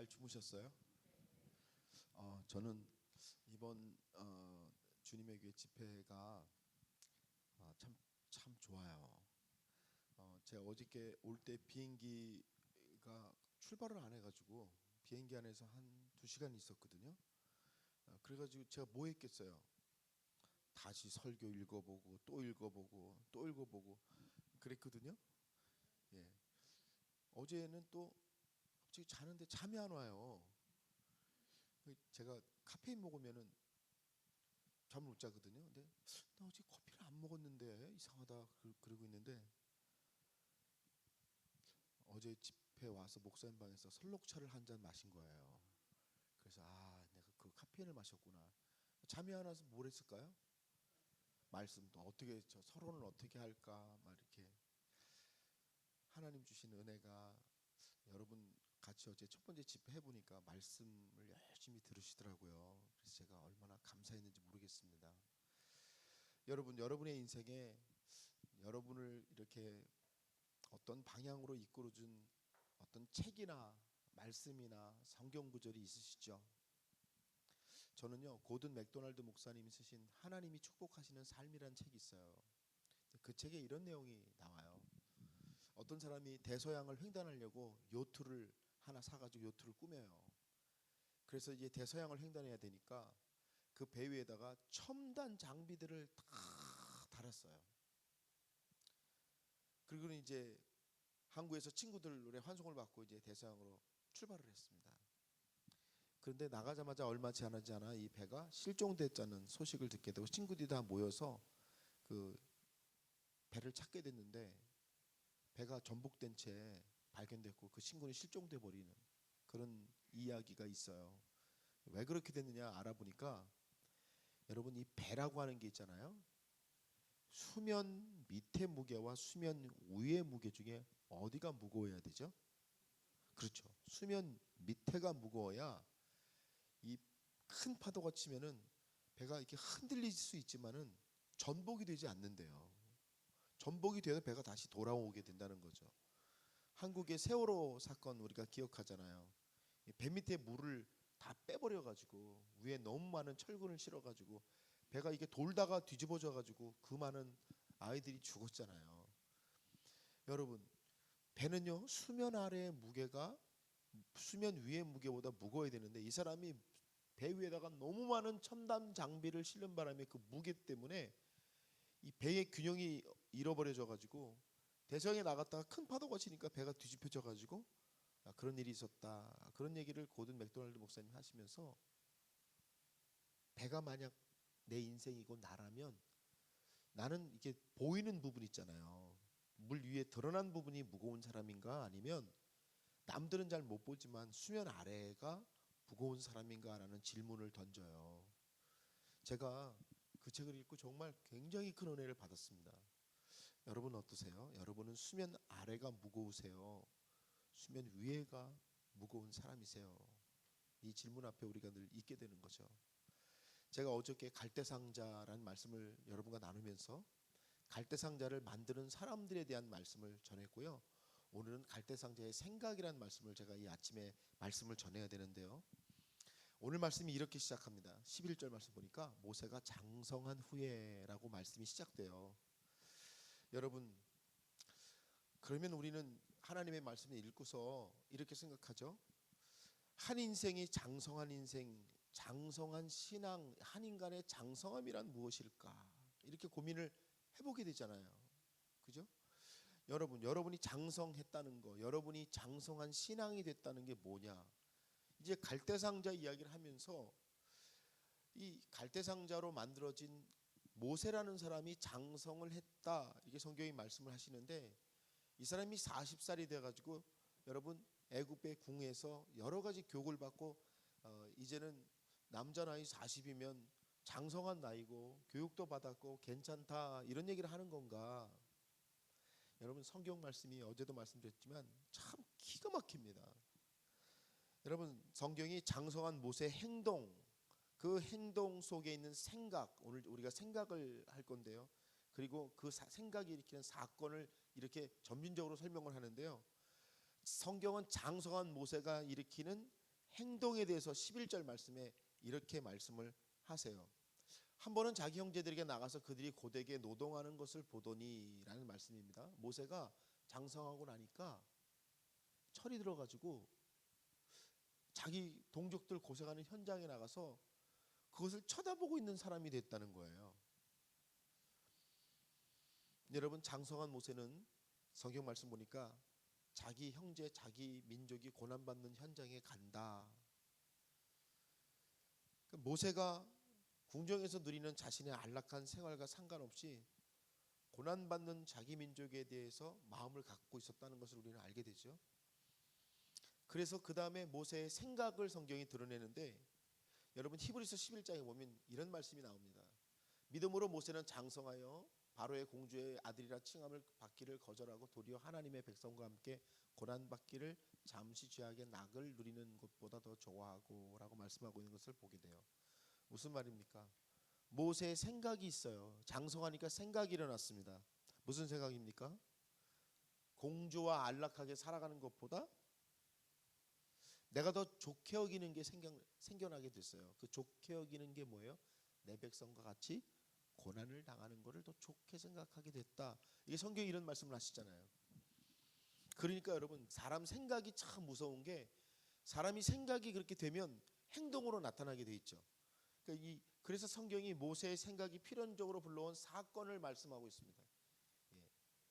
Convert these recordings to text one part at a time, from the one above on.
잘 주무셨어요? 저는 이번 주님의 교회 집회가 참 좋아요. 제가 어저께 올 때 비행기가 출발을 안 해가지고 비행기 안에서 한 2시간 있었거든요. 그래가지고 제가 뭐 했겠어요? 다시 설교 읽어보고 또 읽어보고 또 읽어보고 그랬거든요. 예. 어제는 또 갑자기 자는데 잠이 안 와요. 제가 카페인 먹으면은 잠을 못 자거든요. 근데 나 어제 커피를 안 먹었는데 이상하다 그러고 있는데 어제 집회 와서 목사님 방에서 설록차를 한 잔 마신 거예요. 그래서 내가 그 카페인을 마셨구나. 잠이 안 와서 뭘 했을까요? 말씀도 어떻게 저 서론을 어떻게 할까 막 이렇게 하나님 주신 은혜가 여러분 같이 어제 첫 번째 집회 해보니까 말씀을 열심히 들으시더라고요. 그래서 제가 얼마나 감사했는지 모르겠습니다. 여러분의 인생에 여러분을 이렇게 어떤 방향으로 이끌어준 어떤 책이나 말씀이나 성경 구절이 있으시죠? 저는요 고든 맥도날드 목사님이 쓰신 하나님이 축복하시는 삶이라는 책이 있어요. 그 책에 이런 내용이 나와요. 어떤 사람이 대서양을 횡단하려고 요트를 하나 사가지고 요트를 꾸며요. 그래서 이제 대서양을 횡단해야 되니까 그 배 위에다가 첨단 장비들을 다 달았어요. 그리고 이제 항구에서 친구들의 환송을 받고 이제 대서양으로 출발을 했습니다. 그런데 나가자마자 얼마 지나지 않아 이 배가 실종됐다는 소식을 듣게 되고 친구들이 다 모여서 그 배를 찾게 됐는데 배가 전복된 채 발견됐고 그 친구는 실종돼 버리는 그런 이야기가 있어요. 왜 그렇게 됐느냐 알아보니까 여러분 이 배라고 하는 게 있잖아요. 수면 밑의 무게와 수면 위의 무게 중에 어디가 무거워야 되죠? 그렇죠. 수면 밑에가 무거워야 이 큰 파도가 치면은 배가 이렇게 흔들릴 수 있지만은 전복이 되지 않는데요. 전복이 돼서 배가 다시 돌아오게 된다는 거죠. 한국의 세월호 사건 우리가 기억하잖아요. 배 밑에 물을 다 빼버려 가지고 위에 너무 많은 철근을 실어 가지고 배가 이게 돌다가 뒤집어져 가지고 그 많은 아이들이 죽었잖아요. 여러분 배는요 수면 아래의 무게가 수면 위의 무게보다 무거워야 되는데 이 사람이 배 위에다가 너무 많은 첨단 장비를 실는 바람에 그 무게 때문에 이 배의 균형이 잃어버려져 가지고 대서양에 나갔다가 큰 파도가 치니까 배가 뒤집혀져 가지고 그런 일이 있었다. 그런 얘기를 고든 맥도날드 목사님 하시면서 배가 만약 내 인생이고 나라면 나는 이게 보이는 부분 있잖아요. 물 위에 드러난 부분이 무거운 사람인가 아니면 남들은 잘 못 보지만 수면 아래가 무거운 사람인가라는 질문을 던져요. 제가 그 책을 읽고 정말 굉장히 큰 은혜를 받았습니다. 여러분 어떠세요? 여러분은 수면 아래가 무거우세요? 수면 위에가 무거운 사람이세요? 이 질문 앞에 우리가 늘 있게 되는 거죠. 제가 어저께 갈대상자라는 말씀을 여러분과 나누면서 갈대상자를 만드는 사람들에 대한 말씀을 전했고요. 오늘은 갈대상자의 생각이라는 말씀을 제가 이 아침에 말씀을 전해야 되는데요. 오늘 말씀이 이렇게 시작합니다. 11절 말씀 보니까 모세가 장성한 후에라고 말씀이 시작돼요. 여러분 그러면 우리는 하나님의 말씀을 읽고서 이렇게 생각하죠. 한 인생이 장성한 인생, 장성한 신앙, 한 인간의 장성함이란 무엇일까? 이렇게 고민을 해보게 되잖아요. 그죠? 여러분이 장성했다는 거, 여러분이 장성한 신앙이 됐다는 게 뭐냐? 이제 갈대상자 이야기를 하면서 이 갈대상자로 만들어진 모세라는 사람이 장성을 했다. 이게 성경이 말씀을 하시는데 이 사람이 40살이 돼가지고 여러분 애굽의 궁에서 여러 가지 교육을 받고 이제는 남자 나이 40이면 장성한 나이고 교육도 받았고 괜찮다 이런 얘기를 하는 건가? 여러분 성경 말씀이 어제도 말씀드렸지만 참 기가 막힙니다. 여러분 성경이 장성한 모세의 행동 그 행동 속에 있는 생각 오늘 우리가 생각을 할 건데요. 그리고 그 생각이 일으키는 사건을 이렇게 점진적으로 설명을 하는데요. 성경은 장성한 모세가 일으키는 행동에 대해서 11절 말씀에 이렇게 말씀을 하세요. 한 번은 자기 형제들에게 나가서 그들이 고되게 노동하는 것을 보더니라는 말씀입니다. 모세가 장성하고 나니까 철이 들어가지고 자기 동족들 고생하는 현장에 나가서 그것을 쳐다보고 있는 사람이 됐다는 거예요. 여러분, 장성한 모세는 성경 말씀 보니까 자기 형제, 자기 민족이 고난받는 현장에 간다. 모세가 궁정에서 누리는 자신의 안락한 생활과 상관없이 고난받는 자기 민족에 대해서 마음을 갖고 있었다는 것을 우리는 알게 되죠. 그래서 그 다음에 모세의 생각을 성경이 드러내는데, 여러분 히브리서 11장에 보면 이런 말씀이 나옵니다. 믿음으로 모세는 장성하여 바로의 공주의 아들이라 칭함을 받기를 거절하고 도리어 하나님의 백성과 함께 고난받기를 잠시 죄악의 낙을 누리는 것보다 더 좋아하고 라고 말씀하고 있는 것을 보게 돼요. 무슨 말입니까? 모세의 생각이 있어요. 장성하니까 생각이 일어났습니다. 무슨 생각입니까? 공주와 안락하게 살아가는 것보다 내가 더 좋게 여기는 게 생겨나게 됐어요. 그 좋게 여기는 게 뭐예요? 내 백성과 같이 고난을 당하는 것을 더 좋게 생각하게 됐다. 이게 성경이 이런 말씀을 하시잖아요. 그러니까 여러분, 사람 생각이 참 무서운 게, 사람이 생각이 그렇게 되면 행동으로 나타나게 돼 있죠. 그래서 성경이 모세의 생각이 필연적으로 불러온 사건을 말씀하고 있습니다.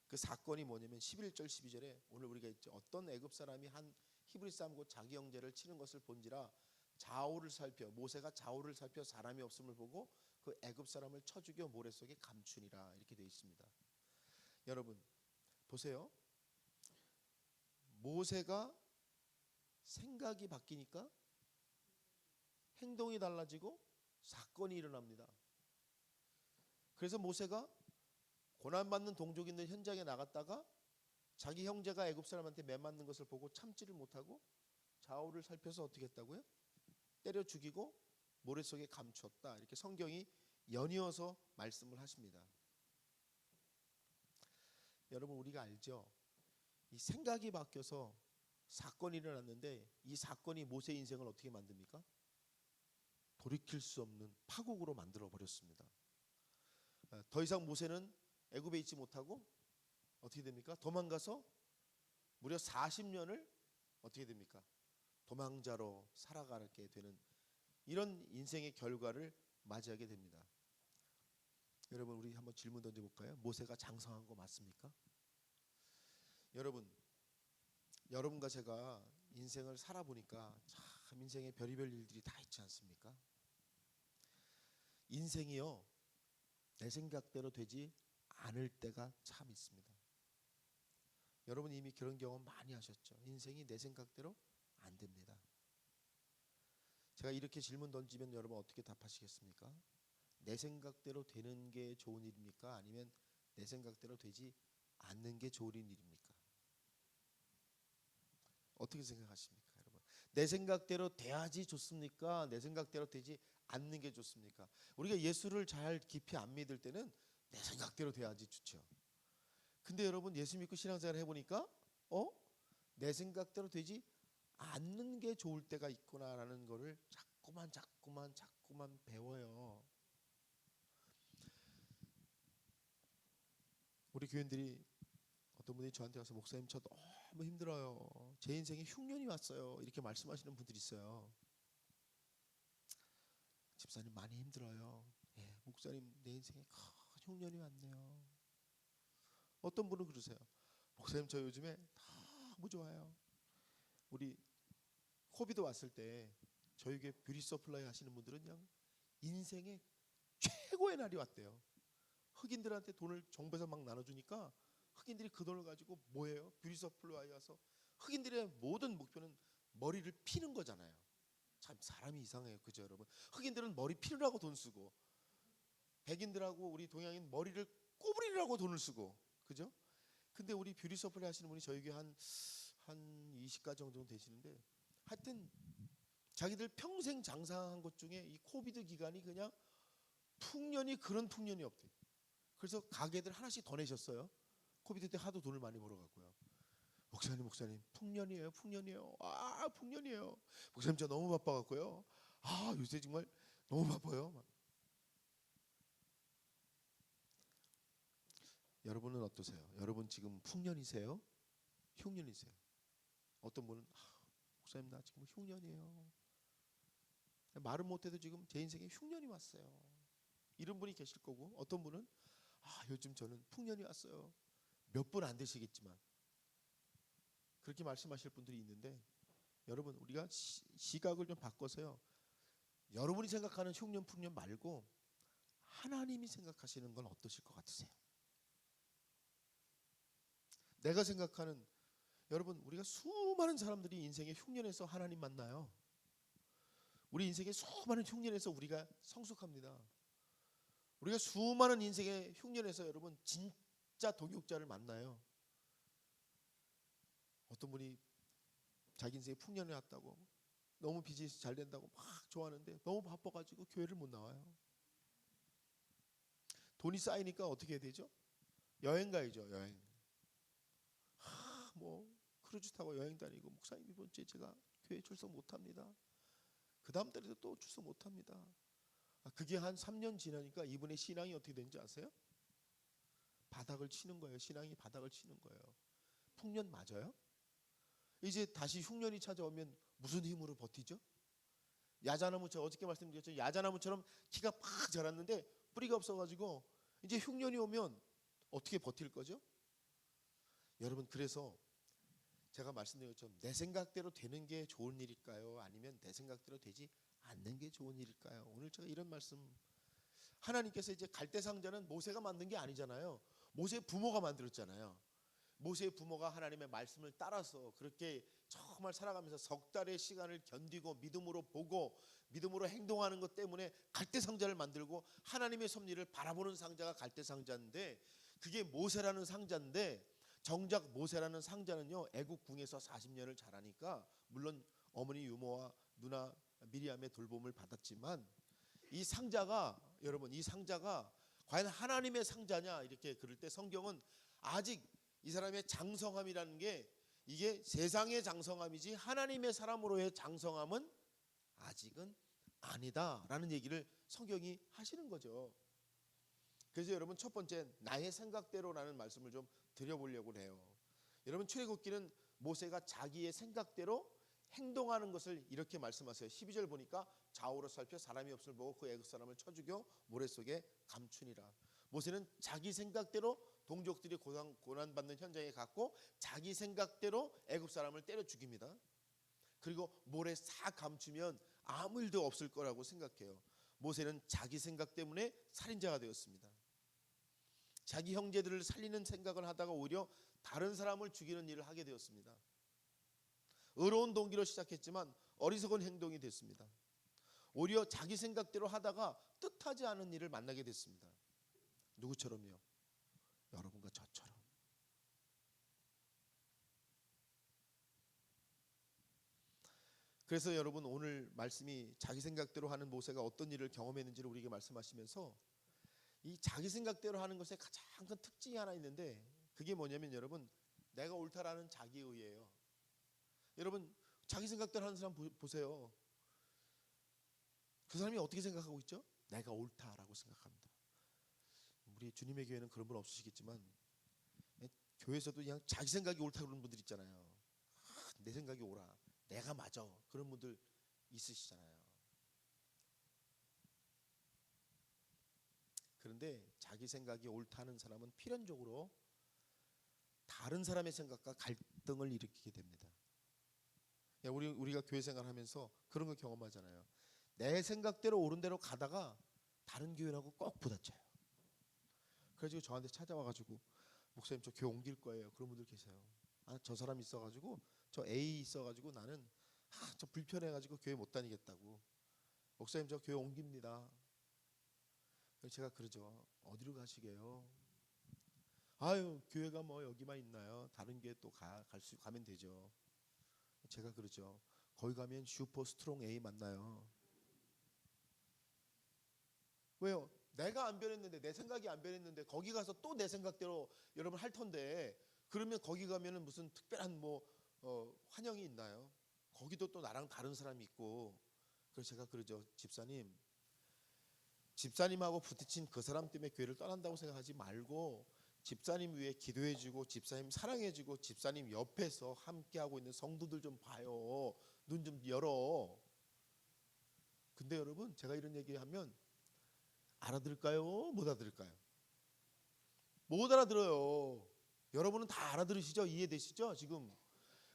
그 사건이 뭐냐면 11절 12절에 오늘 우리가 있죠. 어떤 애굽 사람이 한 히브리 사람 곧 자기 형제를 치는 것을 본지라 좌우를 살펴, 모세가 좌우를 살펴 사람이 없음을 보고 그 애굽 사람을 쳐 죽여 모래 속에 감추니라, 이렇게 되어 있습니다. 여러분 보세요. 모세가 생각이 바뀌니까 행동이 달라지고 사건이 일어납니다. 그래서 모세가 고난받는 동족이 있는 현장에 나갔다가 자기 형제가 애굽 사람한테 매맞는 것을 보고 참지를 못하고 좌우를 살펴서 어떻게 했다고요? 때려 죽이고 모래 속에 감추었다. 이렇게 성경이 연이어서 말씀을 하십니다. 여러분, 우리가 알죠? 이 생각이 바뀌어서 사건이 일어났는데 이 사건이 모세 인생을 어떻게 만듭니까? 돌이킬 수 없는 파국으로 만들어 버렸습니다. 더 이상 모세는 애굽에 있지 못하고 어떻게 됩니까? 도망가서 무려 40년을 어떻게 됩니까? 도망자로 살아가게 되는 이런 인생의 결과를 맞이하게 됩니다. 여러분, 우리 한번 질문 던져볼까요? 모세가 장성한 거 맞습니까? 여러분과 제가 인생을 살아보니까 참 인생에 별의별 일들이 다 있지 않습니까? 인생이요, 내 생각대로 되지 않을 때가 참 있습니다. 여러분 이미 그런 경험 많이 하셨죠? 인생이 내 생각대로 안 됩니다. 제가 이렇게 질문 던지면 여러분 어떻게 답하시겠습니까? 내 생각대로 되는 게 좋은 일입니까? 아니면 내 생각대로 되지 않는 게 좋은 일입니까? 어떻게 생각하십니까, 여러분? 내 생각대로 돼야지 좋습니까? 내 생각대로 되지 않는 게 좋습니까? 우리가 예수를 잘 깊이 안 믿을 때는 내 생각대로 돼야지 좋죠. 근데 여러분 예수 믿고 신앙생활 해보니까 내 생각대로 되지 않는 게 좋을 때가 있구나라는 거를 자꾸만 배워요. 우리 교인들이 어떤 분이 저한테 와서 목사님 저 너무 힘들어요. 제 인생에 흉년이 왔어요. 이렇게 말씀하시는 분들이 있어요. 집사님 많이 힘들어요. 예, 목사님 내 인생에 큰 흉년이 왔네요. 어떤 분은 그러세요. 목사님 저 요즘에 너무 좋아요. 우리 코비드 왔을 때 저에게 뷰티 서플라이 하시는 분들은 그냥 인생의 최고의 날이 왔대요. 흑인들한테 돈을 정부에서 막 나눠주니까 흑인들이 그 돈을 가지고 뭐예요? 뷰티 서플라이 와서 흑인들의 모든 목표는 머리를 피는 거잖아요. 참 사람이 이상해요, 그죠 여러분? 흑인들은 머리 피느라고 돈 쓰고 백인들하고 우리 동양인 머리를 꼬부리라고 돈을 쓰고, 그죠? 근데 우리 뷰티 서플라이 하시는 분이 저에게 한 20가 정도 되시는데 하여튼 자기들 평생 장사한 것 중에 이 코비드 기간이 그냥 그런 풍년이 없대요. 그래서 가게들 하나씩 더 내셨어요. 코비드 때 하도 돈을 많이 벌어갖고요. 목사님 풍년이에요. 풍년이에요. 아, 풍년이에요. 목사님 저 너무 바빠갖고요. 아, 요새 정말 너무 바빠요. 여러분은 어떠세요? 여러분 지금 풍년이세요? 흉년이세요? 어떤 분은 목사님 나 지금 흉년이에요. 말은 못해도 지금 제 인생에 흉년이 왔어요. 이런 분이 계실 거고, 어떤 분은 요즘 저는 풍년이 왔어요. 몇 분 안 되시겠지만 그렇게 말씀하실 분들이 있는데, 여러분 우리가 시각을 좀 바꿔서요, 여러분이 생각하는 흉년 풍년 말고 하나님이 생각하시는 건 어떠실 것 같으세요? 내가 생각하는, 여러분 우리가 수많은 사람들이 인생의 흉년에서 하나님 만나요. 우리 인생의 수많은 흉년에서 우리가 성숙합니다. 우리가 수많은 인생의 흉년에서 여러분 진짜 동역자를 만나요. 어떤 분이 자기 인생에 풍년이 왔다고 너무 비즈니스 잘 된다고 막 좋아하는데 너무 바빠가지고 교회를 못 나와요. 돈이 쌓이니까 어떻게 해야 되죠? 여행 가야죠. 여행. 뭐 크루즈 타고 여행 다니고, 목사님 이번 주에 제가 교회 출석 못합니다. 그 다음 달에도 또 출석 못합니다. 그게 한 3년 지나니까 이분의 신앙이 어떻게 되는지 아세요? 바닥을 치는 거예요. 신앙이 바닥을 치는 거예요. 풍년 맞아요? 이제 다시 흉년이 찾아오면 무슨 힘으로 버티죠? 야자나무처럼, 어저께 말씀드렸죠, 야자나무처럼 키가 팍 자랐는데 뿌리가 없어가지고 이제 흉년이 오면 어떻게 버틸 거죠? 여러분, 그래서 제가 말씀드린 것처럼 내 생각대로 되는 게 좋은 일일까요? 아니면 내 생각대로 되지 않는 게 좋은 일일까요? 오늘 제가 이런 말씀, 하나님께서 이제 갈대상자는 모세가 만든 게 아니잖아요. 모세의 부모가 만들었잖아요. 모세의 부모가 하나님의 말씀을 따라서 그렇게 정말 살아가면서 석 달의 시간을 견디고 믿음으로 보고 믿음으로 행동하는 것 때문에 갈대상자를 만들고 하나님의 섭리를 바라보는 상자가 갈대상자인데, 그게 모세라는 상자인데, 정작 모세라는 상자는요 애굽 궁에서 40년을 자라니까, 물론 어머니 유모와 누나 미리암의 돌봄을 받았지만, 이 상자가, 여러분 이 상자가 과연 하나님의 상자냐 이렇게 그럴 때 성경은 아직 이 사람의 장성함이라는 게 이게 세상의 장성함이지 하나님의 사람으로의 장성함은 아직은 아니다라는 얘기를 성경이 하시는 거죠. 그래서 여러분 첫 번째, 나의 생각대로라는 말씀을 좀 드려보려고 해요. 여러분 출애굽기는 모세가 자기의 생각대로 행동하는 것을 이렇게 말씀하세요. 12절 보니까 좌우로 살펴 사람이 없음을 보고 그 애굽 사람을 쳐 죽여 모래 속에 감추니라. 모세는 자기 생각대로 동족들이 고난받는 현장에 갔고 자기 생각대로 애굽 사람을 때려 죽입니다. 그리고 모래 싹 감추면 아무 일도 없을 거라고 생각해요. 모세는 자기 생각 때문에 살인자가 되었습니다. 자기 형제들을 살리는 생각을 하다가 오히려 다른 사람을 죽이는 일을 하게 되었습니다. 의로운 동기로 시작했지만 어리석은 행동이 됐습니다. 오히려 자기 생각대로 하다가 뜻하지 않은 일을 만나게 됐습니다. 누구처럼요? 여러분과 저처럼. 그래서 여러분 오늘 말씀이 자기 생각대로 하는 모세가 어떤 일을 경험했는지를 우리에게 말씀하시면서, 이 자기 생각대로 하는 것에 가장 큰 특징이 하나 있는데, 그게 뭐냐면 여러분, 내가 옳다라는 자기의예요. 여러분 자기 생각대로 하는 사람 보세요. 그 사람이 어떻게 생각하고 있죠? 내가 옳다라고 생각합니다. 우리 주님의 교회는 그런 분 없으시겠지만 교회에서도 그냥 자기 생각이 옳다 그러는 분들 있잖아요. 내 생각이 옳아, 내가 맞아, 그런 분들 있으시잖아요. 그런데 자기 생각이 옳다는 사람은 필연적으로 다른 사람의 생각과 갈등을 일으키게 됩니다. 우리가 교회 생활하면서 그런 거 경험하잖아요. 내 생각대로 옳은 대로 가다가 다른 교회라고 꼭 부딪혀요. 그래가지고 저한테 찾아와가지고 목사님 저 교회 옮길 거예요, 그런 분들 계세요. 저 사람 있어가지고, 저 A 있어가지고 나는 저 불편해가지고 교회 못 다니겠다고. 목사님 저 교회 옮깁니다. 그래서 제가 그러죠. 어디로 가시게요? 아유 교회가 뭐 여기만 있나요? 다른 교회 또 가면 되죠. 제가 그러죠. 거기 가면 슈퍼 스트롱 A 만나요. 왜요? 내가 안 변했는데, 내 생각이 안 변했는데 거기 가서 또 내 생각대로 여러분 할 텐데, 그러면 거기 가면은 무슨 특별한 뭐 환영이 있나요? 거기도 또 나랑 다른 사람이 있고. 그래서 제가 그러죠. 집사님하고 부딪힌 그 사람 때문에 교회를 떠난다고 생각하지 말고 집사님 위해 기도해주고 집사님 사랑해주고 집사님 옆에서 함께하고 있는 성도들 좀 봐요. 눈 좀 열어. 근데 여러분, 제가 이런 얘기하면 알아들을까요? 못 알아들을까요? 못 알아들어요. 여러분은 다 알아들으시죠? 이해되시죠? 지금.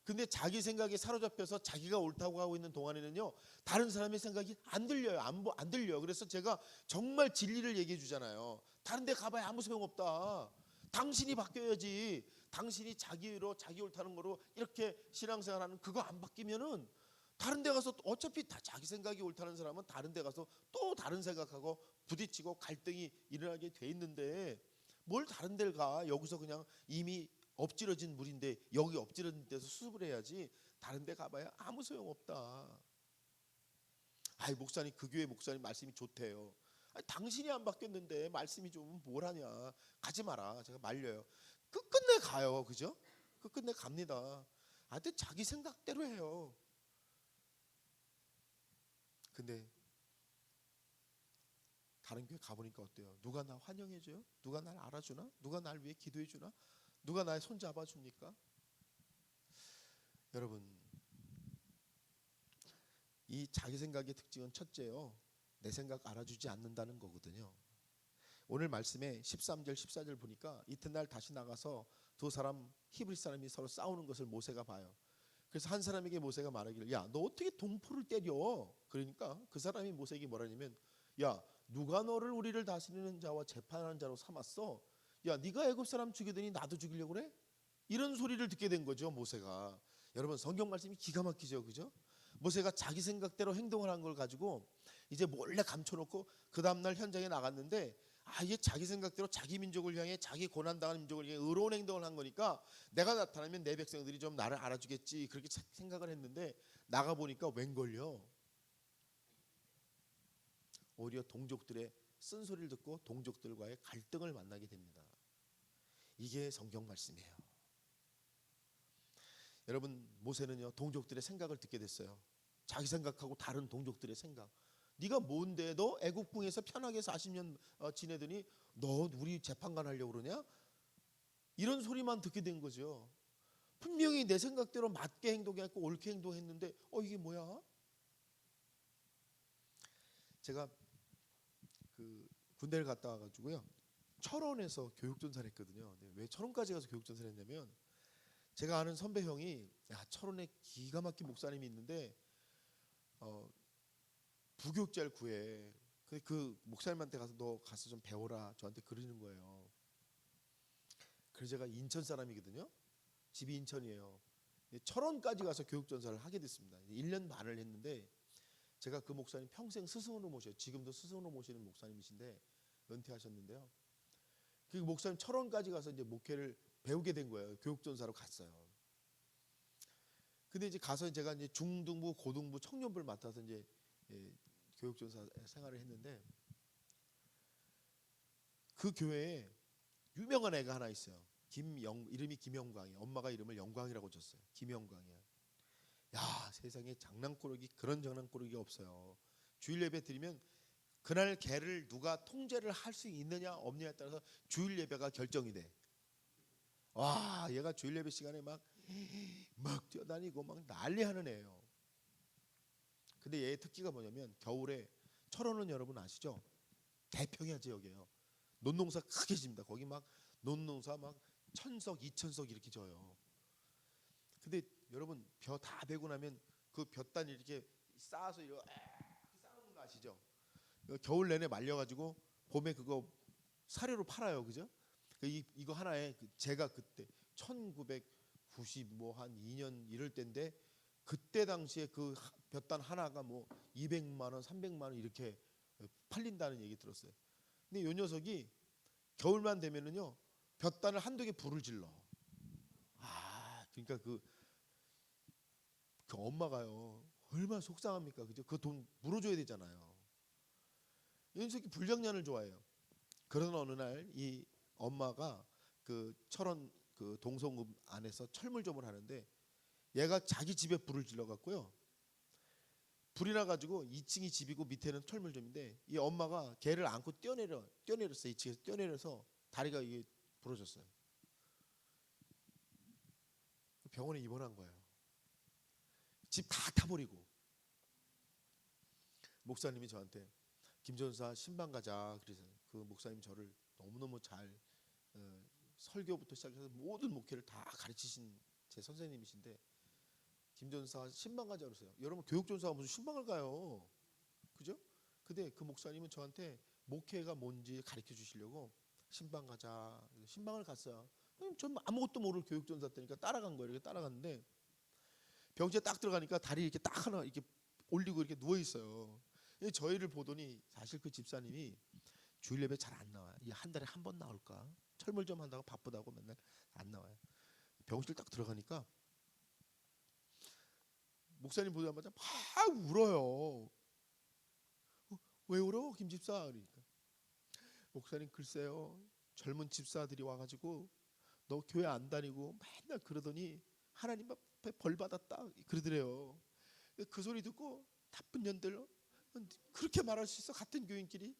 근데 자기 생각에 사로잡혀서 자기가 옳다고 하고 있는 동안에는요, 다른 사람의 생각이 안 들려요. 안 들려요. 그래서 제가 정말 진리를 얘기해 주잖아요. 다른 데 가봐야 아무 소용없다. 당신이 바뀌어야지. 당신이 자기로 자기 옳다는 거로 이렇게 신앙생활하는 그거 안 바뀌면은 다른 데 가서 어차피 다 자기 생각이 옳다는 사람은 다른 데 가서 또 다른 생각하고 부딪히고 갈등이 일어나게 돼 있는데 뭘 다른 데를 가. 여기서 그냥 이미 엎질러진 물인데 여기 엎질러진 데서 수습을 해야지 다른 데 가봐야 아무 소용없다. 아이, 목사님, 그 교회 목사님 말씀이 좋대요. 아니, 당신이 안 바뀌었는데 말씀이 좀 뭘 하냐. 가지 마라. 제가 말려요. 끝끝내 가요. 그죠? 끝끝내 갑니다. 근데 자기 생각대로 해요. 근데 다른 교회 가보니까 어때요? 누가 나 환영해줘요? 누가 날 알아주나? 누가 날 위해 기도해주나? 누가 나의 손 잡아줍니까? 여러분, 이 자기 생각의 특징은 첫째요, 내 생각 알아주지 않는다는 거거든요. 오늘 말씀에 13절 14절 보니까 이튿날 다시 나가서 두 사람 히브리 사람이 서로 싸우는 것을 모세가 봐요. 그래서 한 사람에게 모세가 말하기를, 야, 너 어떻게 동포를 때려? 그러니까 그 사람이 모세에게 뭐라냐면, 야, 누가 너를 우리를 다스리는 자와 재판하는 자로 삼았어? 야, 네가 애굽 사람 죽이더니 나도 죽이려고 그래? 이런 소리를 듣게 된 거죠, 모세가. 여러분, 성경 말씀이 기가 막히죠, 그죠? 모세가 자기 생각대로 행동을 한 걸 가지고 이제 몰래 감춰놓고 그 다음날 현장에 나갔는데, 이게 자기 생각대로 자기 민족을 향해, 자기 고난당하는 민족을 향해 의로운 행동을 한 거니까 내가 나타나면 내 백성들이 좀 나를 알아주겠지, 그렇게 생각을 했는데 나가 보니까 웬걸요, 오히려 동족들의 쓴소리를 듣고 동족들과의 갈등을 만나게 됩니다. 이게 성경 말씀이에요. 여러분, 모세는요, 동족들의 생각을 듣게 됐어요. 자기 생각하고 다른 동족들의 생각. 네가 뭔데? 너 애국궁에서 편하게 40년 지내더니 너 우리 재판관 하려고 그러냐? 이런 소리만 듣게 된 거죠. 분명히 내 생각대로 맞게 행동했고 옳게 행동했는데 이게 뭐야? 제가 그 군대를 갔다 와가지고요, 철원에서 교육전사를 했거든요. 왜 철원까지 가서 교육전사를 했냐면, 제가 아는 선배 형이, 철원에 기가 막힌 목사님이 있는데 부교육자를 구해. 그 목사님한테 가서 너 가서 좀 배워라, 저한테 그러는 거예요. 그래서 제가 인천 사람이거든요. 집이 인천이에요. 철원까지 가서 교육전사를 하게 됐습니다. 1년 반을 했는데 제가 그 목사님 평생 스승으로 모셔요. 지금도 스승으로 모시는 목사님이신데 은퇴하셨는데요. 그 목사님 철원까지 가서 이제 목회를 배우게 된 거예요. 교육전사로 갔어요. 근데 이제 가서 제가 이제 중등부, 고등부, 청년부를 맡아서 이제 교육전사 생활을 했는데, 그 교회에 유명한 애가 하나 있어요. 이름이 김영광이에요. 엄마가 이름을 영광이라고 줬어요. 김영광이야. 야, 세상에 장난꾸러기, 그런 장난꾸러기가 없어요. 주일 예배 드리면 그날 걔를 누가 통제를 할 수 있느냐 없느냐에 따라서 주일 예배가 결정이 돼. 와, 얘가 주일 예배 시간에 막 뛰어다니고 막 난리하는 애예요. 근데 얘의 특기가 뭐냐면, 겨울에 철원은 여러분 아시죠? 대평야 지역이에요. 논농사 크게 집니다. 거기 막 논농사 막 1000석, 2000석 이렇게 져요. 근데 여러분, 벼 다 베고 나면 그 볕단 이렇게 쌓아서 이렇게 쌓아놓는 거 아시죠? 겨울 내내 말려가지고 봄에 그거 사료로 팔아요, 그죠? 이거 하나에 제가 그때 1990 뭐 한 2년 이럴 때인데, 그때 당시에 그 볕단 하나가 뭐 200만 원, 300만 원 이렇게 팔린다는 얘기 들었어요. 근데 요 녀석이 겨울만 되면은요, 볕단을 한두 개 불을 질러. 그러니까 그 엄마가요, 얼마나 속상합니까, 그죠? 그 돈 물어줘야 되잖아요. 이 녀석이 불장난을 좋아해요. 그런 어느 날 이 엄마가 그 철원 그 동성읍 안에서 철물점을 하는데 얘가 자기 집에 불을 질러 갖고요. 불이 나가지고 2층이 집이고 밑에는 철물점인데 이 엄마가 걔를 안고 뛰어내렸어요. 2층에서 뛰어내려서 다리가 이게 부러졌어요. 병원에 입원한 거예요. 집 다 타버리고. 목사님이 저한테 김전사 신방 가자. 그래서 그 목사님 저를 너무너무 잘 설교부터 시작해서 모든 목회를 다 가르치신 제 선생님이신데 김전사 신방 가자 그러세요. 여러분 교육전사가 무슨 신방을 가요? 그죠? 근데 그 목사님은 저한테 목회가 뭔지 가르쳐 주시려고 신방 가자. 신방을 갔어요. 전 아무것도 모를 교육전사 때니까 따라간 거예요. 이렇게 따라갔는데 병실에 딱 들어가니까 다리 이렇게 딱 하나 이렇게 올리고 이렇게 누워 있어요. 저희를 보더니 사실 그 집사님이 주일 예배 잘 안 나와요. 한 달에 한 번 나올까? 철물점 한다고 바쁘다고 맨날 안 나와요. 병실 딱 들어가니까 목사님 보자마자 막 울어요. 왜 울어 김 집사? 그러니까 목사님 글쎄요 젊은 집사들이 와가지고 너 교회 안 다니고 맨날 그러더니 하나님 앞에 벌 받았다 그러더래요. 그 소리 듣고 나쁜 년들 그렇게 말할 수 있어? 같은 교인끼리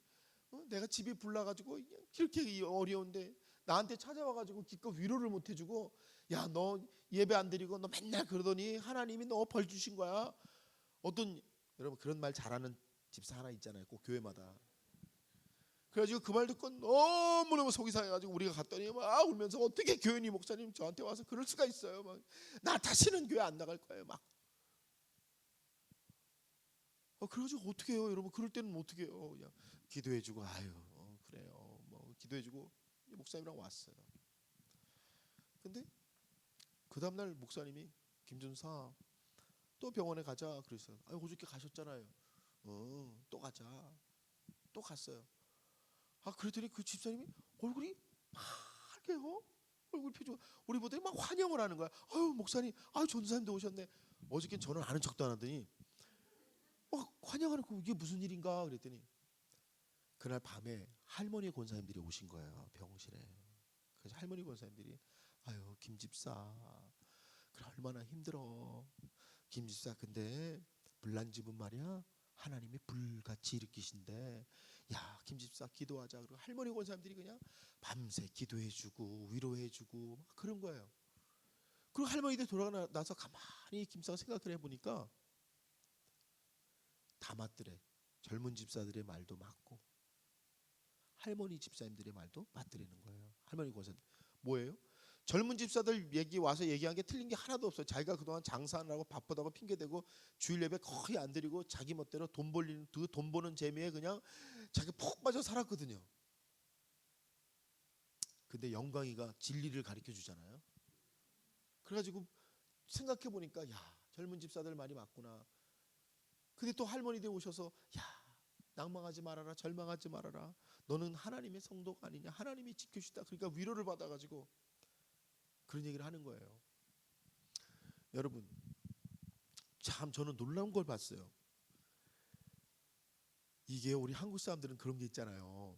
내가 집이 불나가지고 그렇게 어려운데 나한테 찾아와가지고 기껏 위로를 못 해주고 야 너 예배 안 드리고 너 맨날 그러더니 하나님이 너 벌 주신 거야. 어떤 여러분 그런 말 잘하는 집사 하나 있잖아요. 꼭 교회마다. 그래가지고 그 말 듣고 너무너무 속이 상해가지고 우리가 갔더니 막 울면서 어떻게 교인이 목사님 저한테 와서 그럴 수가 있어요. 막 나 다시는 교회 안 나갈 거예요. 막 그래가지고 어떻게 해요 여러분? 그럴 때는 어떻게 해요? 그냥 기도해주고 아유 그래요 뭐 기도해주고 목사님이랑 왔어요. 근데 그 다음날 목사님이 김준사 또 병원에 가자 그랬어요. 아유 어저께 가셨잖아요. 또 가자. 또 갔어요. 그랬더니 그 집사님이 얼굴이 빨개요. 얼굴 표정 우리 보더니 막 환영을 하는 거야. 아유 목사님 아유 전사님도 오셨네. 어저께 저는 아는 척도 안 하더니 환영하는 거 이게 무슨 일인가 그랬더니 그날 밤에 할머니 권사님들이 오신 거예요. 병실에. 그래서 할머니 권사님들이 아유 김 집사 그래 얼마나 힘들어. 김 집사 근데 불난 집은 말이야 하나님이 불같이 일으키신대. 야 김 집사 기도하자. 그리고 할머니 권사님들이 그냥 밤새 기도해주고 위로해주고 막 그런 거예요. 그리고 할머니들 돌아가 나서 가만히 김 집사가 생각을 해보니까 다 맞더래. 젊은 집사들의 말도 맞고 할머니 집사님들의 말도 맞더라는 거예요. 할머니 권사님 뭐예요? 젊은 집사들 얘기 와서 얘기한 게 틀린 게 하나도 없어요. 자기가 그동안 장사하느라고 바쁘다고 핑계대고 주일 예배 거의 안 드리고 자기 멋대로 돈 벌리는 그 돈 버는 재미에 그냥 자기 푹 빠져 살았거든요. 근데 영광이가 진리를 가르쳐 주잖아요. 그래가지고 생각해 보니까 야 젊은 집사들 말이 맞구나. 근데 또 할머니들 오셔서 야 낭망하지 말아라 절망하지 말아라. 너는 하나님의 성도가 아니냐. 하나님이 지켜주시다. 그러니까 위로를 받아가지고 그런 얘기를 하는 거예요. 여러분 참 저는 놀라운 걸 봤어요. 이게 우리 한국 사람들은 그런 게 있잖아요.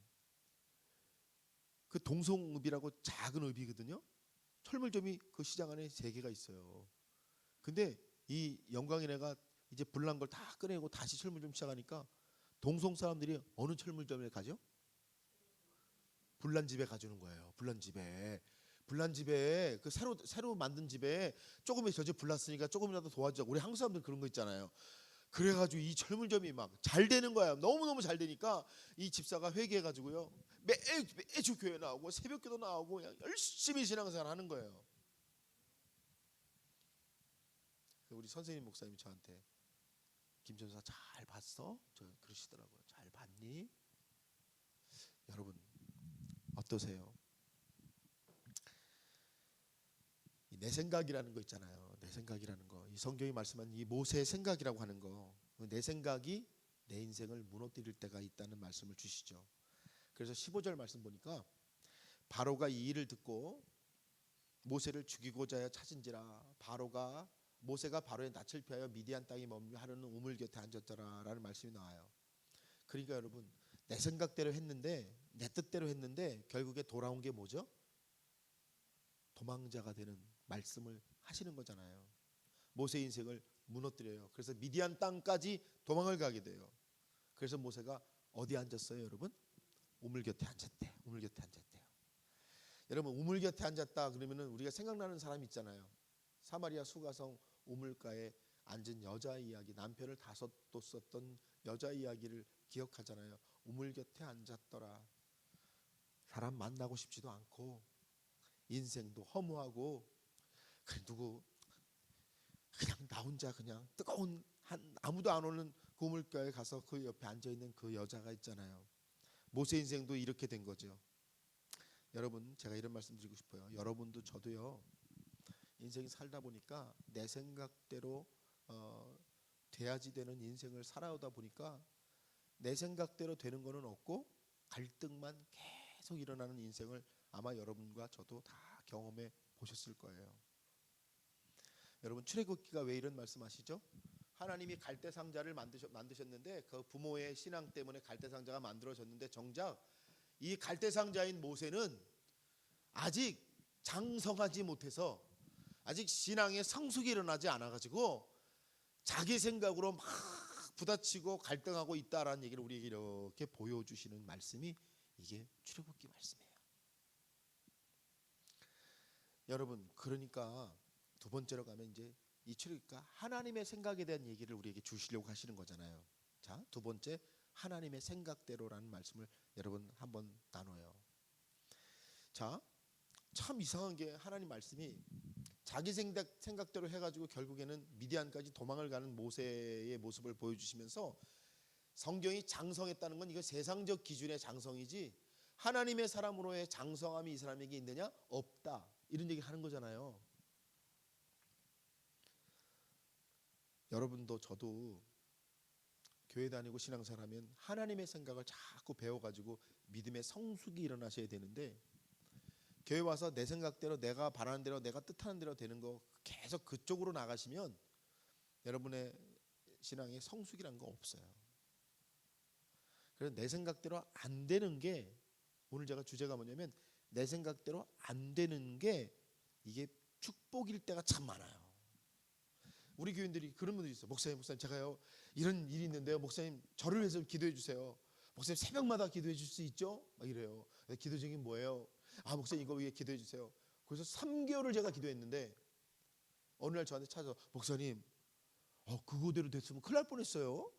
그 동성읍이라고 작은 읍이거든요. 철물점이 그 시장 안에 3개가 있어요. 근데 이 영광이네가 이제 불난 걸 다 꺼내고 다시 철물점 시작하니까 동성 사람들이 어느 철물점에 가죠? 불난 집에 가주는 거예요. 불난 집에 그 새로 만든 집에 조금의 저집 불났으니까 조금이라도 도와주자. 우리 한국 사람들 그런 거 있잖아요. 그래가지고 이 철물점이 막 잘 되는 거야. 너무너무 잘 되니까 이 집사가 회개해가지고요. 매주 교회 나오고 새벽기도 나오고 그냥 열심히 신앙생활 하는 거예요. 우리 선생님 목사님이 저한테 김전사 잘 봤어? 저 그러시더라고요. 잘 봤니? 여러분 어떠세요? 내 생각이라는 거 있잖아요. 내 생각이라는 거. 이 성경이 말씀한 이 모세의 생각이라고 하는 거. 내 생각이 내 인생을 무너뜨릴 때가 있다는 말씀을 주시죠. 그래서 15절 말씀 보니까 바로가 이 일을 듣고 모세를 죽이고자 하여 찾은지라 모세가 바로의 낯을 피하여 미디안 땅에 머물며 하루는 우물 곁에 앉았더라라는 말씀이 나와요. 그러니까 여러분 내 생각대로 했는데 내 뜻대로 했는데 결국에 돌아온 게 뭐죠? 도망자가 되는 말씀을 하시는 거잖아요. 모세의 인생을 무너뜨려요. 그래서 미디안 땅까지 도망을 가게 돼요. 그래서 모세가 어디 앉았어요, 여러분? 우물 곁에 앉았대요. 우물 곁에 앉았대요. 여러분, 우물 곁에 앉았다 그러면은 우리가 생각나는 사람 있잖아요. 사마리아 수가성 우물가에 앉은 여자 이야기, 남편을 다섯 뒀었던 여자 이야기를 기억하잖아요. 우물 곁에 앉았더라. 사람 만나고 싶지도 않고 인생도 허무하고 그냥 나 혼자 그냥 뜨거운 아무도 안 오는 그 우물가에 가서 그 옆에 앉아 있는 그 여자가 있잖아요. 모세 인생도 이렇게 된 거죠. 여러분, 제가 이런 말씀 드리고 싶어요. 여러분도 저도요, 인생이 살다 보니까 내 생각대로 돼야지 되는 인생을 살아오다 보니까 내 생각대로 되는 거는 없고 갈등만 계속 일어나는 인생을 아마 여러분과 저도 다 경험해 보셨을 거예요. 여러분, 출애굽기가 왜 이런 말씀하시죠? 하나님이 갈대 상자를 만드셨는데 그 부모의 신앙 때문에 갈대 상자가 만들어졌는데 정작 이 갈대 상자인 모세는 아직 장성하지 못해서 아직 신앙의 성숙이 일어나지 않아가지고 자기 생각으로 막 부딪히고 갈등하고 있다라는 얘기를 우리에게 이렇게 보여주시는 말씀이 이게 출애굽기 말씀이에요. 여러분, 그러니까 두 번째로 가면 이제 이 출애굽기가 하나님의 생각에 대한 얘기를 우리에게 주시려고 하시는 거잖아요. 자, 두 번째, 하나님의 생각대로라는 말씀을 여러분 한번 나눠요. 자, 참 이상한 게 하나님 말씀이 자기 생각대로 해가지고 결국에는 미디안까지 도망을 가는 모세의 모습을 보여주시면서 성경이 장성했다는 건 이거 세상적 기준의 장성이지 하나님의 사람으로의 장성함이 이 사람에게 있느냐? 없다. 이런 얘기 하는 거잖아요. 여러분도 저도 교회 다니고 신앙생활하면 하나님의 생각을 자꾸 배워가지고 믿음의 성숙이 일어나셔야 되는데 교회 와서 내 생각대로 내가 바라는 대로 내가 뜻하는 대로 되는 거 계속 그쪽으로 나가시면 여러분의 신앙에 성숙이란 거 없어요. 그래서 내 생각대로 안 되는 게 오늘 제가 주제가 뭐냐면 내 생각대로 안 되는 게 이게 축복일 때가 참 많아요. 우리 교인들이 그런 분들이 있어요. 목사님 제가요 이런 일이 있는데요. 목사님 저를 위해서 기도해 주세요. 목사님 새벽마다 기도해 줄 수 있죠? 막 이래요. 기도 중인 뭐예요? 아, 목사님 이거 위해 기도해 주세요. 그래서 3개월을 제가 기도했는데 어느 날 저한테 찾아서 목사님 그거대로 됐으면 큰일 날 뻔했어요.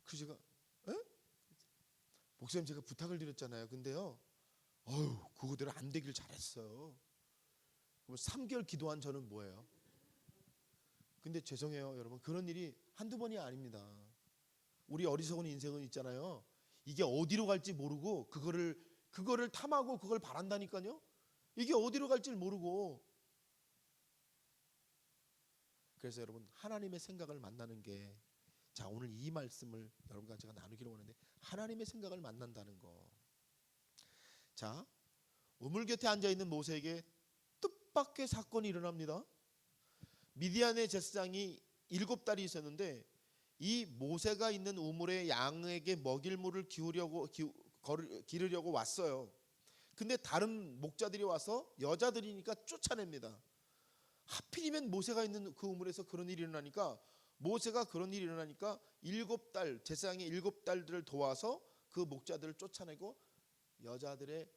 그래서 제가 목사님 제가 부탁을 드렸잖아요. 근데요 그거대로 안 되길 잘했어요. 그럼 3개월 기도한 저는 뭐예요? 근데 죄송해요 여러분, 그런 일이 한두 번이 아닙니다. 우리 어리석은 인생은 있잖아요. 이게 어디로 갈지 모르고 그거를 탐하고 그걸 바란다니까요. 이게 어디로 갈지 모르고. 그래서 여러분, 하나님의 생각을 만나는 게, 자, 오늘 이 말씀을 여러분과 제가 나누기로 하는데 하나님의 생각을 만난다는 거. 자, 우물 곁에 앉아 있는 모세에게 뜻밖의 사건이 일어납니다. 미디안의 제사장이 7달이 있었는데 이 모세가 있는 우물에 양에게 먹일 물을 기르려고 왔어요. 근데 다른 목자들이 와서 여자들이니까 쫓아냅니다. 하필이면 모세가 있는 그 우물에서 그런 일이 일어나니까 모세가 그런 일이 일어나니까 7달 제사장의 7달들을 도와서 그 목자들을 쫓아내고 여자들의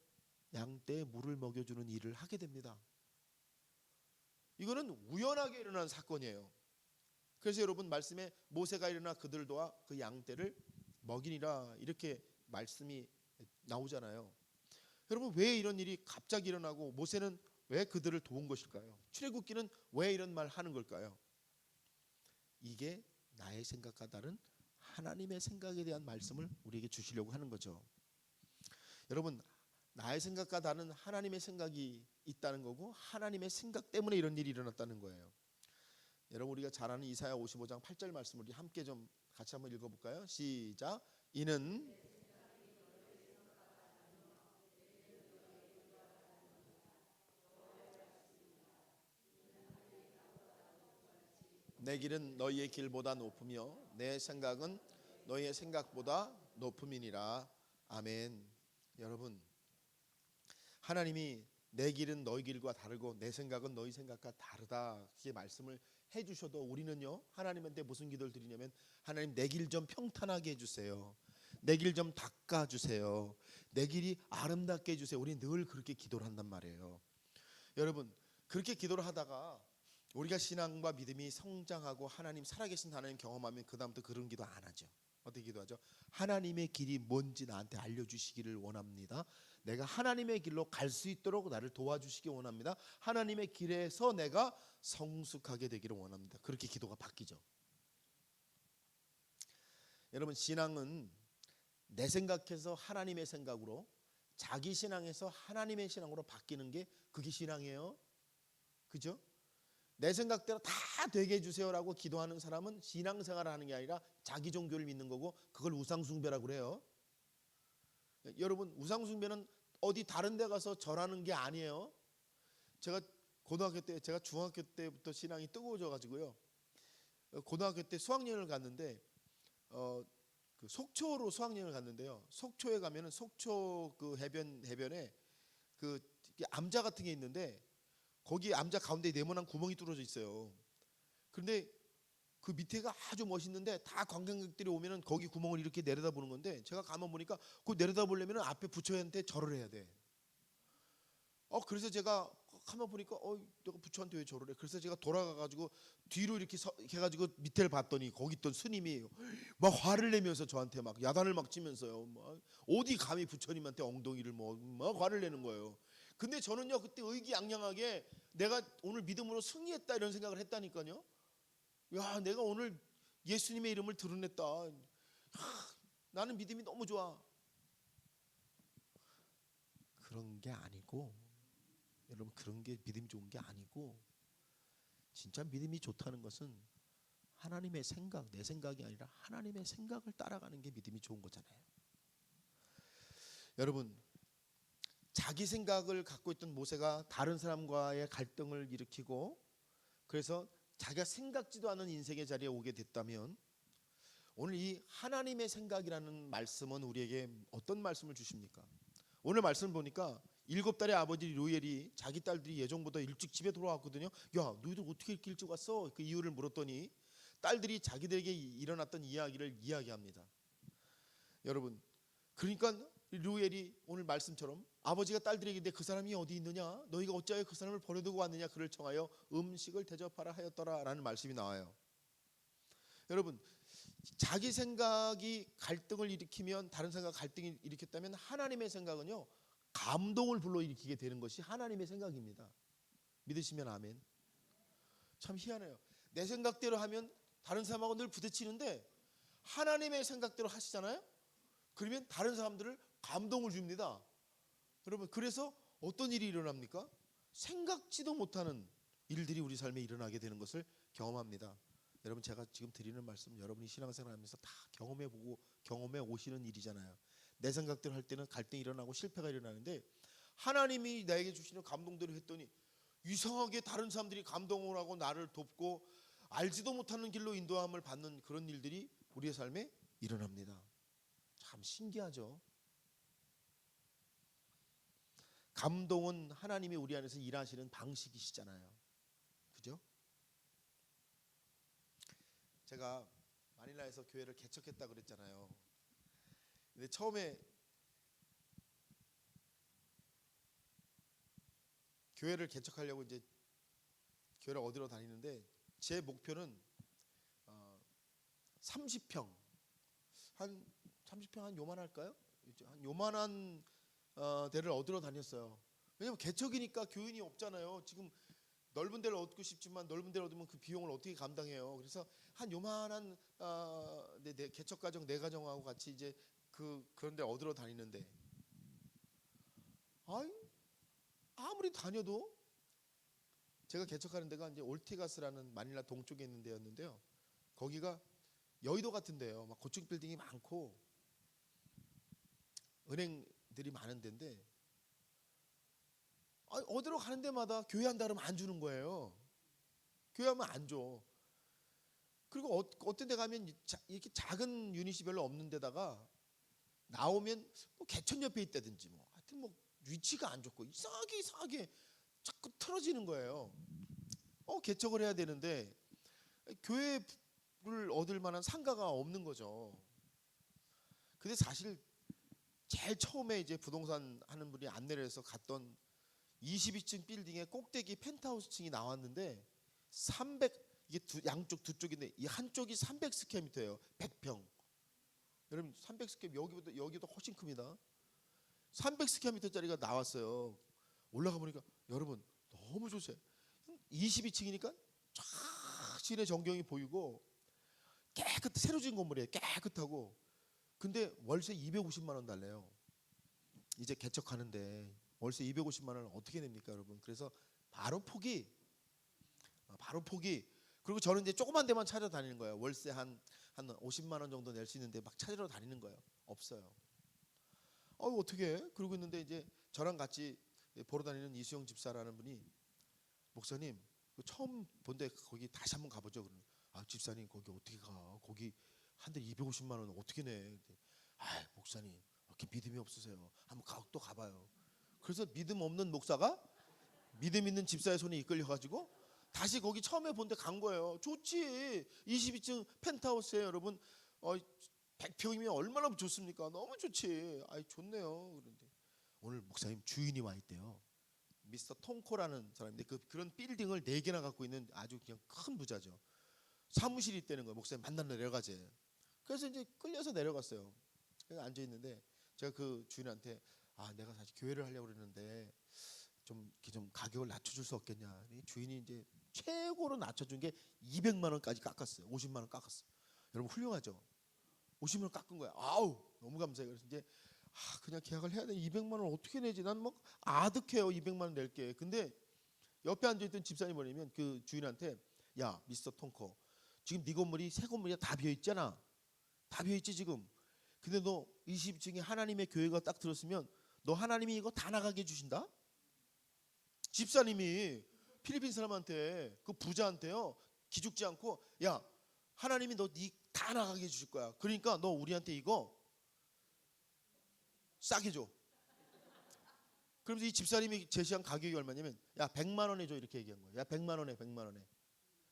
양떼에 물을 먹여주는 일을 하게 됩니다. 이거는 우연하게 일어난 사건이에요. 그래서 여러분 말씀에 모세가 일어나 그들을 도와 그 양떼를 먹이니라 이렇게 말씀이 나오잖아요. 여러분, 왜 이런 일이 갑자기 일어나고 모세는 왜 그들을 도운 것일까요? 출애굽기는 왜 이런 말 하는 걸까요? 이게 나의 생각과 다른 하나님의 생각에 대한 말씀을 우리에게 주시려고 하는 거죠. 여러분, 나의 생각과 다른 하나님의 생각이 있다는 거고 하나님의 생각 때문에 이런 일이 일어났다는 거예요. 여러분, 우리가 잘 아는 이사야 55장 8절 말씀을 우리 함께 좀 같이 한번 읽어볼까요? 시작. 이는 내 길은 너희의 길보다 높으며 내 생각은 너희의 생각보다 높음이니라. 아멘. 여러분, 하나님이 내 길은 너희 길과 다르고 내 생각은 너희 생각과 다르다 이렇게 말씀을 해주셔도 우리는요 하나님한테 무슨 기도를 드리냐면 하나님 내 길 좀 평탄하게 해주세요. 내 길 좀 닦아주세요. 내 길이 아름답게 해주세요. 우리 늘 그렇게 기도를 한단 말이에요. 여러분 그렇게 기도를 하다가 우리가 신앙과 믿음이 성장하고 하나님 살아계신 하나님 경험하면 그 다음부터 그런 기도 안 하죠. 어떻게 기도하죠? 하나님의 길이 뭔지 나한테 알려주시기를 원합니다. 내가 하나님의 길로 갈 수 있도록 나를 도와주시기 원합니다. 하나님의 길에서 내가 성숙하게 되기를 원합니다. 그렇게 기도가 바뀌죠. 여러분 신앙은 내 생각에서 하나님의 생각으로, 자기 신앙에서 하나님의 신앙으로 바뀌는 게 그게 신앙이에요. 그죠? 내 생각대로 다 되게 해주세요라고 기도하는 사람은 신앙생활을 하는 게 아니라 자기 종교를 믿는 거고 그걸 우상숭배라고 그래요. 여러분 우상숭배는 어디 다른 데 가서 절하는 게 아니에요. 제가 고등학교 때, 제가 중학교 때부터 신앙이 뜨거워져 가지고요. 고등학교 때 수학여행을 갔는데 그 속초로 수학여행을 갔는데요. 속초에 가면은 속초 그 해변에 그 암자 같은 게 있는데 거기 암자 가운데 네모난 구멍이 뚫어져 있어요. 그런데 그 밑에가 아주 멋있는데 다 관광객들이 오면은 거기 구멍을 이렇게 내려다보는 건데 제가 가만 보니까 그 내려다보려면 앞에 부처한테 절을 해야 돼. 그래서 제가 가만 보니까 내가 부처한테 왜 절을 해? 그래서 제가 돌아가가지고 뒤로 이렇게 해가지고 밑에를 봤더니 거기 있던 스님이 막 화를 내면서 저한테 막 야단을 막 치면서요. 막 어디 감히 부처님한테 엉덩이를 막 화를 내는 거예요. 근데 저는요 그때 의기양양하게 내가 오늘 믿음으로 승리했다 이런 생각을 했다니까요. 야 내가 오늘 예수님의 이름을 드러냈다. 나는 믿음이 너무 좋아. 그런 게 아니고 여러분 그런 게 믿음이 좋은 게 아니고 진짜 믿음이 좋다는 것은 하나님의 생각, 내 생각이 아니라 하나님의 생각을 따라가는 게 믿음이 좋은 거잖아요. 여러분 자기 생각을 갖고 있던 모세가 다른 사람과의 갈등을 일으키고 그래서 자기가 생각지도 않은 인생의 자리에 오게 됐다면 오늘 이 하나님의 생각이라는 말씀은 우리에게 어떤 말씀을 주십니까? 오늘 말씀 보니까 7달의 아버지 루엘이 자기 딸들이 예정보다 일찍 집에 돌아왔거든요. 야 너희들 어떻게 이렇게 일찍 왔어? 그 이유를 물었더니 딸들이 자기들에게 일어났던 이야기를 이야기합니다. 여러분 그러니까 루엘이 오늘 말씀처럼 아버지가 딸들에게 그 사람이 어디 있느냐? 너희가 어찌하여 그 사람을 버려두고 왔느냐? 그를 청하여 음식을 대접하라 하였더라 라는 말씀이 나와요. 여러분 자기 생각이 갈등을 일으키면 다른 생각 갈등을 일으켰다면 하나님의 생각은요 감동을 불러일으키게 되는 것이 하나님의 생각입니다. 믿으시면 아멘. 참 희한해요. 내 생각대로 하면 다른 사람하고 늘 부딪히는데 하나님의 생각대로 하시잖아요. 그러면 다른 사람들을 감동을 줍니다. 여러분 그래서 어떤 일이 일어납니까? 생각지도 못하는 일들이 우리 삶에 일어나게 되는 것을 경험합니다. 여러분 제가 지금 드리는 말씀 여러분이 신앙생활하면서 다 경험해보고 경험해 오시는 일이잖아요. 내 생각대로 할 때는 갈등이 일어나고 실패가 일어나는데 하나님이 나에게 주시는 감동대로 했더니 이상하게 다른 사람들이 감동을 하고 나를 돕고 알지도 못하는 길로 인도함을 받는 그런 일들이 우리의 삶에 일어납니다. 참 신기하죠. 감동은 하나님이 우리 안에서 일하시는 방식이시잖아요. 그죠? 제가 마닐라에서 교회를 개척했다 그랬잖아요. 근데 처음에 교회를 개척하려고 이제 교회를 어디로 다니는데 제 목표는 30평 한 30평 한 요만할까요? 한 요만한 데를 얻으러 다녔어요. 왜냐면 개척이니까 교인이 없잖아요. 지금 넓은 데를 얻고 싶지만 넓은 데를 얻으면 그 비용을 어떻게 감당해요? 그래서 한 요만한 개척 가정 네 가정하고 같이 이제 그런 데 얻으러 다니는데 아무리 다녀도 제가 개척하는 데가 이제 올티가스라는 마닐라 동쪽에 있는 데였는데요. 거기가 여의도 같은 데요. 막 고층 빌딩이 많고 은행들이 많은 데인데 어디로 가는 데마다 교회 한다 그러면 안 주는 거예요. 교회 하면 안 줘. 그리고 어떤 데 가면 이렇게 작은 유닛이 별로 없는 데다가 나오면 뭐 개천 옆에 있다든지 뭐 하여튼 뭐 위치가 안 좋고 이상하게 자꾸 틀어지는 거예요. 개척을 해야 되는데 교회를 얻을 만한 상가가 없는 거죠. 근데 사실 제일 처음에 이제 부동산 하는 분이 안내를 해서 갔던 22층 빌딩의 꼭대기 펜트하우스 층이 나왔는데 300, 이게 양쪽 두 쪽인데 이 한쪽이 300스퀘어미터예요. 100평. 여러분 300스퀘어 여기보다 훨씬 큽니다. 300스퀘어미터짜리가 나왔어요. 올라가 보니까 여러분 너무 좋으세요. 22층이니까 쫙 시내 전경이 보이고 새로 지은 건물이에요. 깨끗하고. 근데 월세 250만 원 달래요. 이제 개척하는데 월세 250만 원을 어떻게 냅니까, 여러분? 그래서 바로 포기. 그리고 저는 이제 조그만 데만 찾아다니는 거예요. 월세 한 50만 원 정도 낼 수 있는데 막 찾으러 다니는 거예요. 없어요. 어떻게 해? 그러고 있는데 이제 저랑 같이 보러 다니는 이수영 집사라는 분이 목사님 처음 본데 거기 다시 한번 가보죠. 그러면 집사님 거기 어떻게 가? 거기 한 대 250만 원 어떻게 내? 목사님 이렇게 믿음이 없으세요. 한번 또 가봐요. 그래서 믿음 없는 목사가 믿음 있는 집사의 손에 이끌려가지고 다시 거기 처음에 본 데 간 거예요. 좋지. 22층 펜트하우스에 여러분 100평이면 얼마나 좋습니까? 너무 좋지. 좋네요. 그런데 오늘 목사님 주인이 와 있대요. 미스터 통코라는 사람인데 그런 빌딩을 4개나 갖고 있는 아주 그냥 큰 부자죠. 사무실이 있다는 거예요. 목사님 만나러 내려가재. 그래서 이제 끌려서 내려갔어요. 그래서 앉아 있는데 제가 그 주인한테 내가 사실 교회를 하려고 그랬는데 좀 가격을 낮춰줄 수 없겠냐. 주인이 이제 최고로 낮춰준 게 200만 원까지 깎았어요. 50만 원 깎았어요. 여러분 훌륭하죠. 50만 원 깎은 거야. 너무 감사해요. 그래서 이제 그냥 계약을 해야 돼. 200만 원 어떻게 내지? 난 뭐 아득해요. 200만 원 낼게. 근데 옆에 앉아있던 집사님 뭐냐면 그 주인한테 야 미스터 통커 지금 네 건물이 새 건물이 다 비어있잖아. 다 비어있지 지금. 근데 너 20층에 하나님의 교회가 딱 들었으면 너 하나님이 이거 다 나가게 해주신다? 집사님이 필리핀 사람한테 그 부자한테요 기죽지 않고 야 하나님이 너 다 나가게 해주실 거야. 그러니까 너 우리한테 이거 싸게 줘. 그러면서 이 집사님이 제시한 가격이 얼마냐면 야 100만 원에 줘 이렇게 얘기한 거야. 야 100만 원에 100만 원에.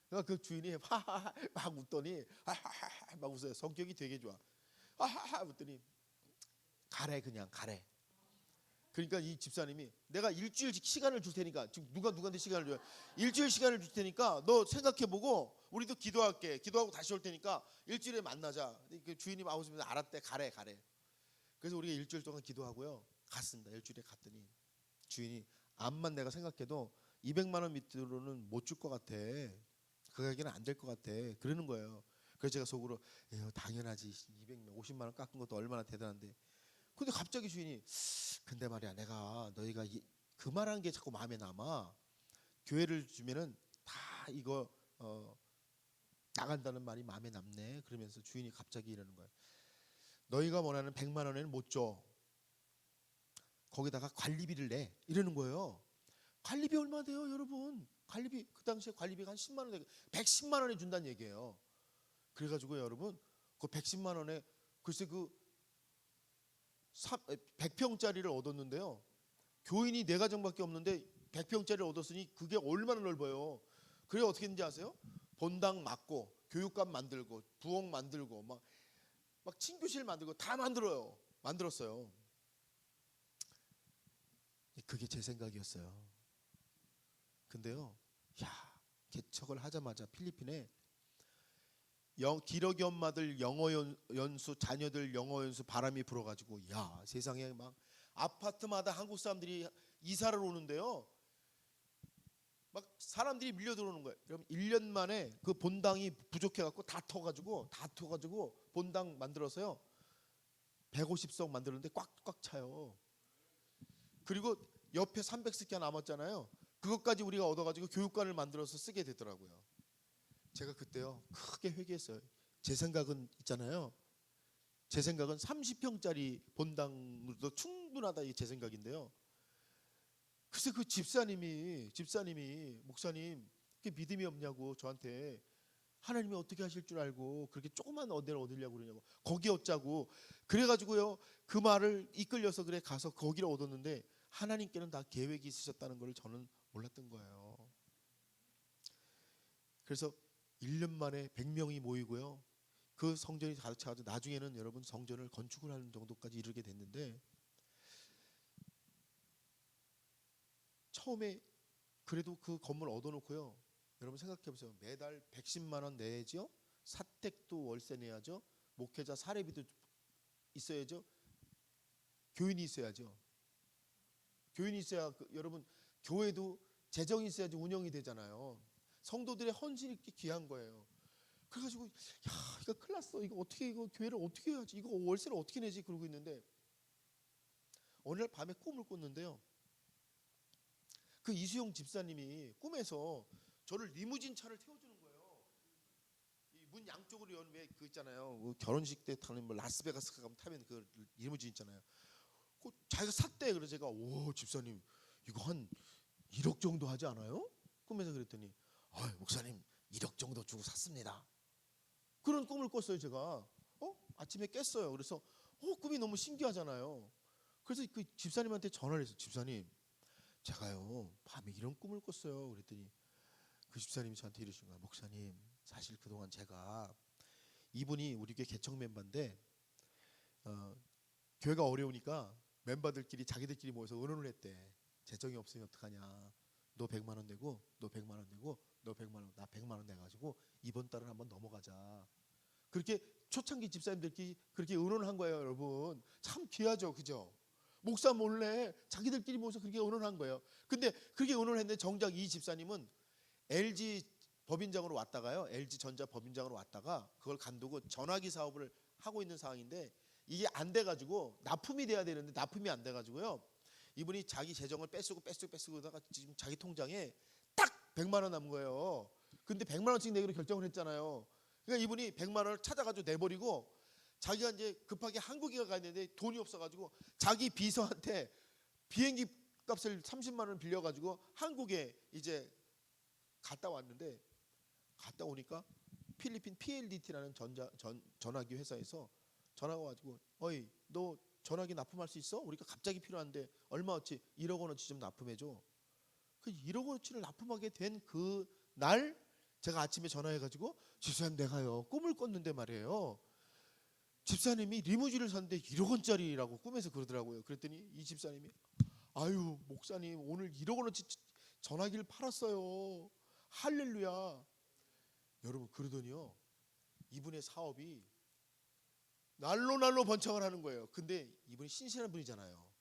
그러니까 그 주인이 하하하 막 웃더니 하하하 막 웃어요. 성격이 되게 좋아. 하하하 웃더니 가래 그냥 가래. 그러니까 이 집사님이 내가 일주일 시간을 줄 테니까 지금 누구한테 시간을 줘요? 일주일 시간을 줄 테니까 너 생각해보고 우리도 기도할게. 기도하고 다시 올 테니까 일주일에 만나자. 그 주인이 아웃으면서 알았대. 가래. 그래서 우리가 일주일 동안 기도하고요. 갔습니다. 일주일에 갔더니 주인이 암만 내가 생각해도 200만 원 밑으로는 못 줄 것 같아. 그 가격은 안 될 것 같아. 그러는 거예요. 그래서 제가 속으로 당연하지. 250만 원 깎은 것도 얼마나 대단한데. 근데 갑자기 주인이 근데 말이야 내가 너희가 그 말한 게 자꾸 마음에 남아. 교회를 주면은 다 이거 나간다는 말이 마음에 남네. 그러면서 주인이 갑자기 이러는 거예요. 너희가 원하는 100만 원에는 못 줘. 거기다가 관리비를 내. 이러는 거예요. 관리비 얼마 돼요, 여러분? 관리비 그 당시에 관리비가 한 10만 원 되고 110만 원에 준다는 얘기예요. 그래가지고 여러분 그 110만 원에 글쎄 그 100평짜리를 얻었는데요. 교인이 4가정밖에 없는데 100평짜리를 얻었으니 그게 얼마나 넓어요. 그래 어떻게 했는지 아세요? 본당 맡고 교육관 만들고 부엌 만들고 막 친교실 만들고 다 만들었어요. 그게 제 생각이었어요. 근데요, 개척을 하자마자 필리핀에 기러기 엄마들 영어 연수, 자녀들 영어 연수 바람이 불어가지고 세상에 막 아파트마다 한국 사람들이 이사를 오는데요. 막 사람들이 밀려 들어오는 거예요. 그럼 1년 만에 그 본당이 부족해갖고 다 터가지고 본당 만들어서요 150석 만들었는데 꽉꽉 차요. 그리고 옆에 300석 남았잖아요. 그것까지 우리가 얻어가지고 교육관을 만들어서 쓰게 되더라고요. 제가 그때요 크게 회개했어요. 제 생각은 있잖아요. 제 생각은 30평짜리 본당으로도 충분하다 이게 제 생각인데요. 글쎄 그 집사님이 목사님 그렇게 믿음이 없냐고 저한테 하나님이 어떻게 하실 줄 알고 그렇게 조그만 데를 얻으려고 그러냐고 거기 얻자고 그래가지고요 그 말을 이끌려서 그래 가서 거기를 얻었는데 하나님께는 다 계획이 있으셨다는 걸 저는 몰랐던 거예요. 그래서 1년 만에 100명이 모이고요. 그 성전이 가득 차가지고 나중에는 여러분 성전을 건축을 하는 정도까지 이르게 됐는데, 처음에 그래도 그 건물 얻어놓고요. 여러분 생각해 보세요. 매달 110만 원 내야죠. 사택도 월세 내야죠. 목회자 사례비도 있어야죠. 교인이 있어야죠. 교인이 있어야 여러분 교회도 재정이 있어야지 운영이 되잖아요. 성도들의 헌신이 이렇게 귀한 거예요. 그래가지고 야 이거 큰일 났어. 이거 어떻게 이거 교회를 어떻게 해야지? 이거 월세를 어떻게 내지? 그러고 있는데 어느 날 밤에 꿈을 꿨는데요. 그 이수영 집사님이 꿈에서 저를 리무진 차를 태워주는 거예요. 이 문 양쪽으로 연 왜 그 있잖아요. 그 결혼식 때 타는 뭐 라스베가스 가면 타면 그 리무진 있잖아요. 그 자기가 샀대. 그래서 제가 오 집사님 이거 한 1억 정도 하지 않아요? 꿈에서 그랬더니 목사님 1억 정도 주고 샀습니다. 그런 꿈을 꿨어요. 제가 아침에 깼어요. 그래서 꿈이 너무 신기하잖아요. 그래서 그 집사님한테 전화를 해서 집사님 제가요 밤에 이런 꿈을 꿨어요. 그랬더니 그 집사님이 저한테 이러신 거예요. 목사님 사실 그동안 제가 이분이 우리 교회 개척 멤버인데 교회가 어려우니까 멤버들끼리 자기들끼리 모여서 의논을 했대. 재정이 없으면 어떡하냐. 너 100만 원 내고 너 100만 원 내고 너 100만 원 나 100만 원 내가지고 이번 달은 한번 넘어가자. 그렇게 초창기 집사님들끼리 그렇게 의논을 한 거예요. 여러분 참 귀하죠. 그죠? 목사 몰래 자기들끼리 모여서 그렇게 의논한 거예요. 근데 그렇게 의논을 했는데 정작 이 집사님은 LG 법인장으로 왔다가요. LG전자 법인장으로 왔다가 그걸 간두고 전화기 사업을 하고 있는 상황인데 이게 안 돼가지고 납품이 돼야 되는데 납품이 안 돼가지고요. 이분이 자기 재정을 뺏쓰고 하다가 지금 자기 통장에 딱 100만 원 남은 거예요. 근데 100만 원씩 내기로 결정을 했잖아요. 그러니까 이분이 100만 원을 찾아가지고 내버리고 자기가 이제 급하게 한국에 가야 되는데 돈이 없어가지고 자기 비서한테 비행기 값을 30만 원 빌려가지고 한국에 이제 갔다 왔는데 갔다 오니까 필리핀 PLDT라는 전화기 회사에서 전화가 와가지고 어이 너 전화기 납품할 수 있어? 우리가 갑자기 필요한데 얼마어치? 1억 원어치 좀 납품해줘. 그 1억 원어치를 납품하게 된 그 날 제가 아침에 전화해가지고 집사님 내가요 꿈을 꿨는데 말이에요. 집사님이 리무진을 샀는데 1억 원짜리라고 꿈에서 그러더라고요. 그랬더니 이 집사님이 아유 목사님 오늘 1억 원어치 전화기를 팔았어요. 할렐루야. 여러분 그러더니요 이분의 사업이 날로 번창을 하는 거예요. 근데 이분이 신실한 분이잖아요.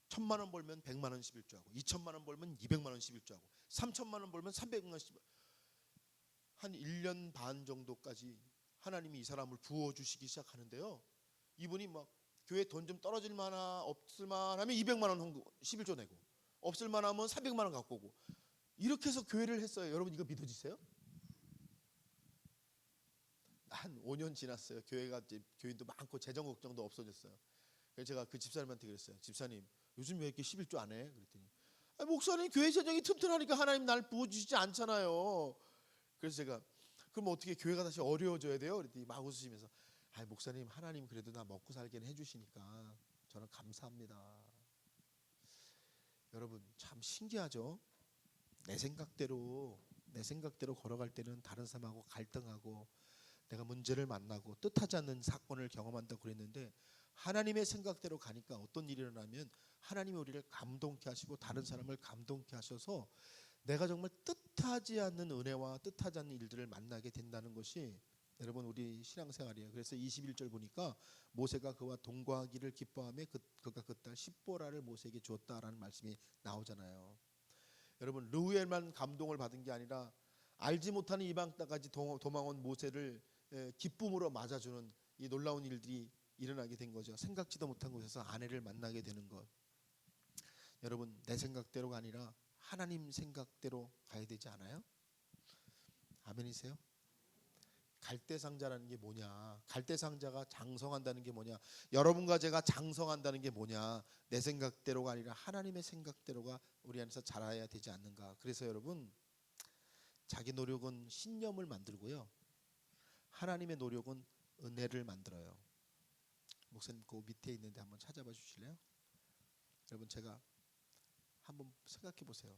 1,000만 원 벌면 100만 원 11조하고 2,000만 원 벌면 200만 원 11조하고 3,000만 원 벌면 300만 원 11조하고 한 1년 반 정도까지 하나님이 이 사람을 부어주시기 시작하는데요. 이분이 막 교회 돈 좀 떨어질 만하 없을 만하면 200만 원 11조 내고 없을 만하면 300만 원 갖고 오고 이렇게 해서 교회를 했어요. 여러분 이거 믿어지세요? 한 5년 지났어요. 교회가 이제 교인도 많고 재정 걱정도 없어졌어요. 그래서 제가 그 집사님한테 그랬어요. 집사님 요즘 왜 이렇게 11조 안 해? 그랬더니 목사님 교회 재정이 튼튼하니까 하나님 날 부어주시지 않잖아요. 그래서 제가 그럼 어떻게 교회가 다시 어려워져야 돼요? 그랬더니 막 웃으시면서 목사님 하나님 그래도 나 먹고 살게는 해주시니까 저는 감사합니다. 여러분 참 신기하죠? 내 생각대로 걸어갈 때는 다른 사람하고 갈등하고 내가 문제를 만나고 뜻하지 않는 사건을 경험한다고 그랬는데 하나님의 생각대로 가니까 어떤 일이 일어나면 하나님이 우리를 감동케 하시고 다른 사람을 감동케 하셔서 내가 정말 뜻하지 않는 은혜와 뜻하지 않는 일들을 만나게 된다는 것이 여러분 우리 신앙생활이에요. 그래서 21절 보니까 모세가 그와 동거하기를 기뻐하며 그가 그 딸 십보라를 모세에게 주었다라는 말씀이 나오잖아요. 여러분 르우엘만 감동을 받은 게 아니라 알지 못하는 이방 땅까지 도망온 모세를 기쁨으로 맞아주는 이 놀라운 일들이 일어나게 된 거죠. 생각지도 못한 곳에서 아내를 만나게 되는 것. 여러분 내 생각대로가 아니라 하나님 생각대로 가야 되지 않아요? 아멘이세요? 갈대상자라는 게 뭐냐? 갈대상자가 장성한다는 게 뭐냐? 여러분과 제가 장성한다는 게 뭐냐? 내 생각대로가 아니라 하나님의 생각대로가 우리 안에서 자라야 되지 않는가? 그래서 여러분 자기 노력은 신념을 만들고요. 하나님의 노력은 은혜를 만들어요. 목사님 그 밑에 있는데 한번 찾아봐 주실래요? 여러분 제가 한번 생각해 보세요.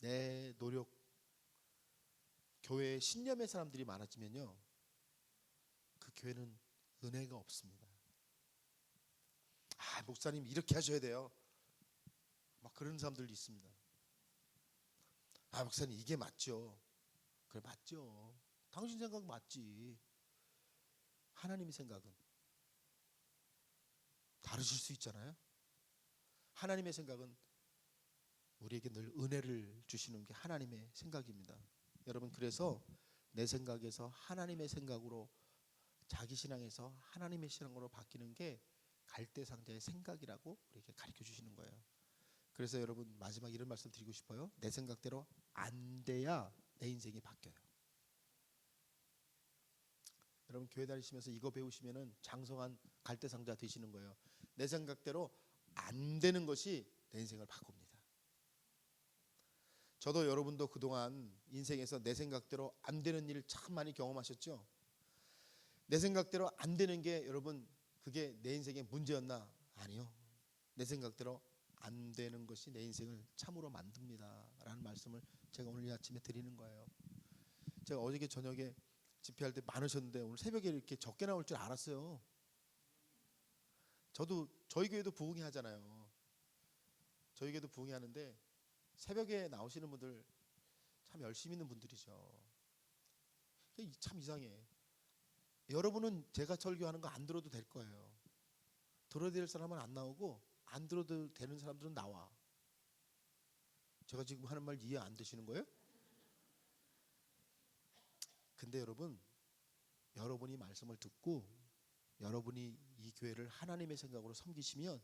내 노력, 교회에 신념의 사람들이 많아지면요, 그 교회는 은혜가 없습니다. 아, 목사님 이렇게 하셔야 돼요. 막 그런 사람들도 있습니다. 아, 목사님 이게 맞죠? 그래, 맞죠. 당신 생각 맞지. 하나님의 생각은 다르실 수 있잖아요. 하나님의 생각은 우리에게 늘 은혜를 주시는 게 하나님의 생각입니다. 여러분, 그래서 내 생각에서 하나님의 생각으로, 자기 신앙에서 하나님의 신앙으로 바뀌는 게 갈대상자의 생각이라고 우리에게 가르쳐 주시는 거예요. 그래서 여러분, 마지막 이런 말씀 드리고 싶어요. 내 생각대로 안 돼야 내 인생이 바뀌어요. 여러분, 교회 다니시면서 이거 배우시면은 장성한 갈대상자 되시는 거예요. 내 생각대로 안 되는 것이 내 인생을 바꿉니다. 저도 여러분도 그동안 인생에서 내 생각대로 안 되는 일 참 많이 경험하셨죠? 내 생각대로 안 되는 게 여러분, 그게 내 인생의 문제였나? 아니요. 내 생각대로 안 되는 것이 내 인생을 참으로 만듭니다 라는 말씀을 제가 오늘 이 아침에 드리는 거예요. 제가 어저께 저녁에 집회할 때 많으셨는데 오늘 새벽에 이렇게 적게 나올 줄 알았어요. 저도 저희 교회도 부흥회 하잖아요. 저희 교회도 부흥회 하는데 새벽에 나오시는 분들 참 열심히 있는 분들이죠. 참 이상해. 여러분은 제가 설교하는 거 안 들어도 될 거예요. 들어야 될 사람은 안 나오고 안 들어도 되는 사람들은 나와. 제가 지금 하는 말 이해 안 되시는 거예요? 근데 여러분, 여러분이 말씀을 듣고 여러분이 이 교회를 하나님의 생각으로 섬기시면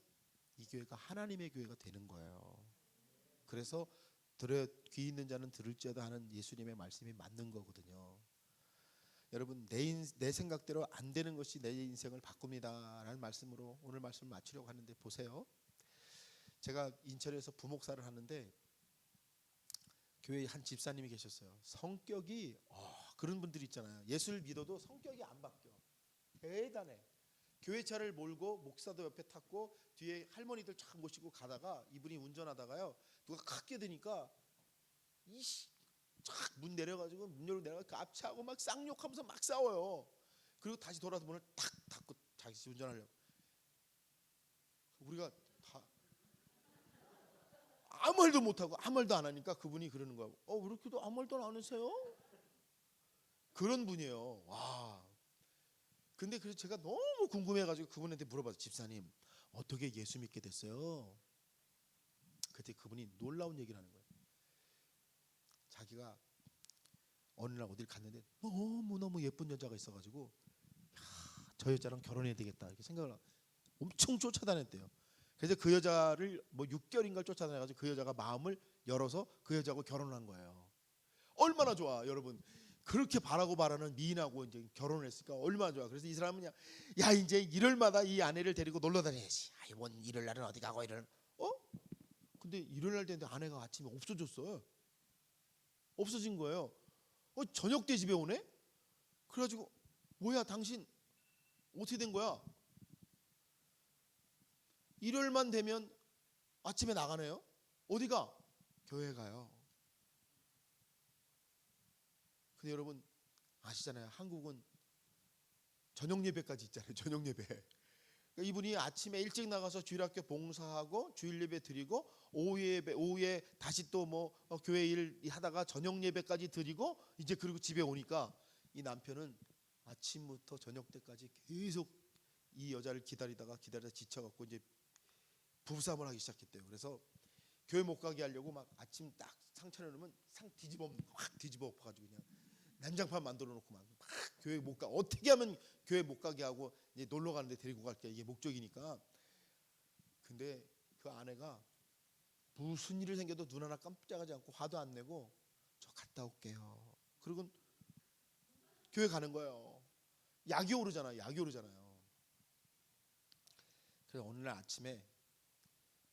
이 교회가 하나님의 교회가 되는 거예요. 그래서 귀 있는 자는 들을지어다 하는 예수님의 말씀이 맞는 거거든요. 여러분, 내 생각대로 안 되는 것이 내 인생을 바꿉니다 라는 말씀으로 오늘 말씀을 마치려고 하는데, 보세요. 제가 인천에서 부목사를 하는데 교회에 한 집사님이 계셨어요. 성격이 그런 분들이 있잖아요. 예수를 믿어도 성격이 안 바뀌어. 대단해. 교회 차를 몰고 목사도 옆에 탔고 뒤에 할머니들 쫙 모시고 가다가 이분이 운전하다가요, 누가 크게 드니까 문 내려가지고 문 열고 내려가 갑차하고 막 쌍욕하면서 막 싸워요. 그리고 다시 돌아서 문을 탁 닫고 자기 집 운전하려고. 우리가 다 아무 말도 못하고 아무 말도 안 하니까 그분이 그러는 거야. 왜 이렇게도 아무 말도 안 하세요? 그런 분이에요. 와. 근데 그래서 제가 너무 궁금해가지고 그분한테 물어봤어요. 집사님, 어떻게 예수 믿게 됐어요? 그때 그분이 놀라운 얘기를 하는 거예요. 자기가 어느 날 어딜 갔는데 너무너무 예쁜 여자가 있어가지고, 저 여자랑 결혼해야 되겠다 이렇게 생각을 하고 엄청 쫓아다녔대요. 그래서 그 여자를 뭐 6개월인가 쫓아다녀가지고 그 여자가 마음을 열어서 그 여자하고 결혼한 거예요. 얼마나 좋아, 여러분. 그렇게 바라고 바라는 미인하고 이제 결혼을 했으니까 얼마나 좋아. 그래서 이 사람은 야 이제 일요일마다 이 아내를 데리고 놀러 다녀야지. 뭔 일요일 날은 어디 가고 이러는. 근데 일요일 날 됐는데 아내가 아침에 없어졌어요. 없어진 거예요. 저녁 때 집에 오네. 그래가지고 뭐야 당신 어떻게 된 거야? 일요일만 되면 아침에 나가네요. 어디가? 교회 가요. 근데 여러분 아시잖아요. 한국은 저녁 예배까지 있잖아요. 저녁 예배. 그러니까 이분이 아침에 일찍 나가서 주일학교 봉사하고 주일 예배 드리고 오후에 다시 또 뭐 교회 일 하다가 저녁 예배까지 드리고 이제 그리고 집에 오니까 이 남편은 아침부터 저녁 때까지 계속 이 여자를 기다리다가 지쳐갖고 이제 부부싸움을 하기 시작했대요. 그래서 교회 못 가게 하려고 막 아침 딱 상 차려놓으면 상 확 뒤집어 엎어가지고 그냥 난장판 만들어 놓고 막 교회 못 가, 어떻게 하면 교회 못 가게 하고 이제 놀러 가는데 데리고 갈게, 이게 목적이니까. 근데 그 아내가 무슨 일이 생겨도 눈 하나 깜짝하지 않고 화도 안 내고 저 갔다 올게요. 그리고 교회 가는 거예요. 약이 오르잖아요. 그래서 어느 날 아침에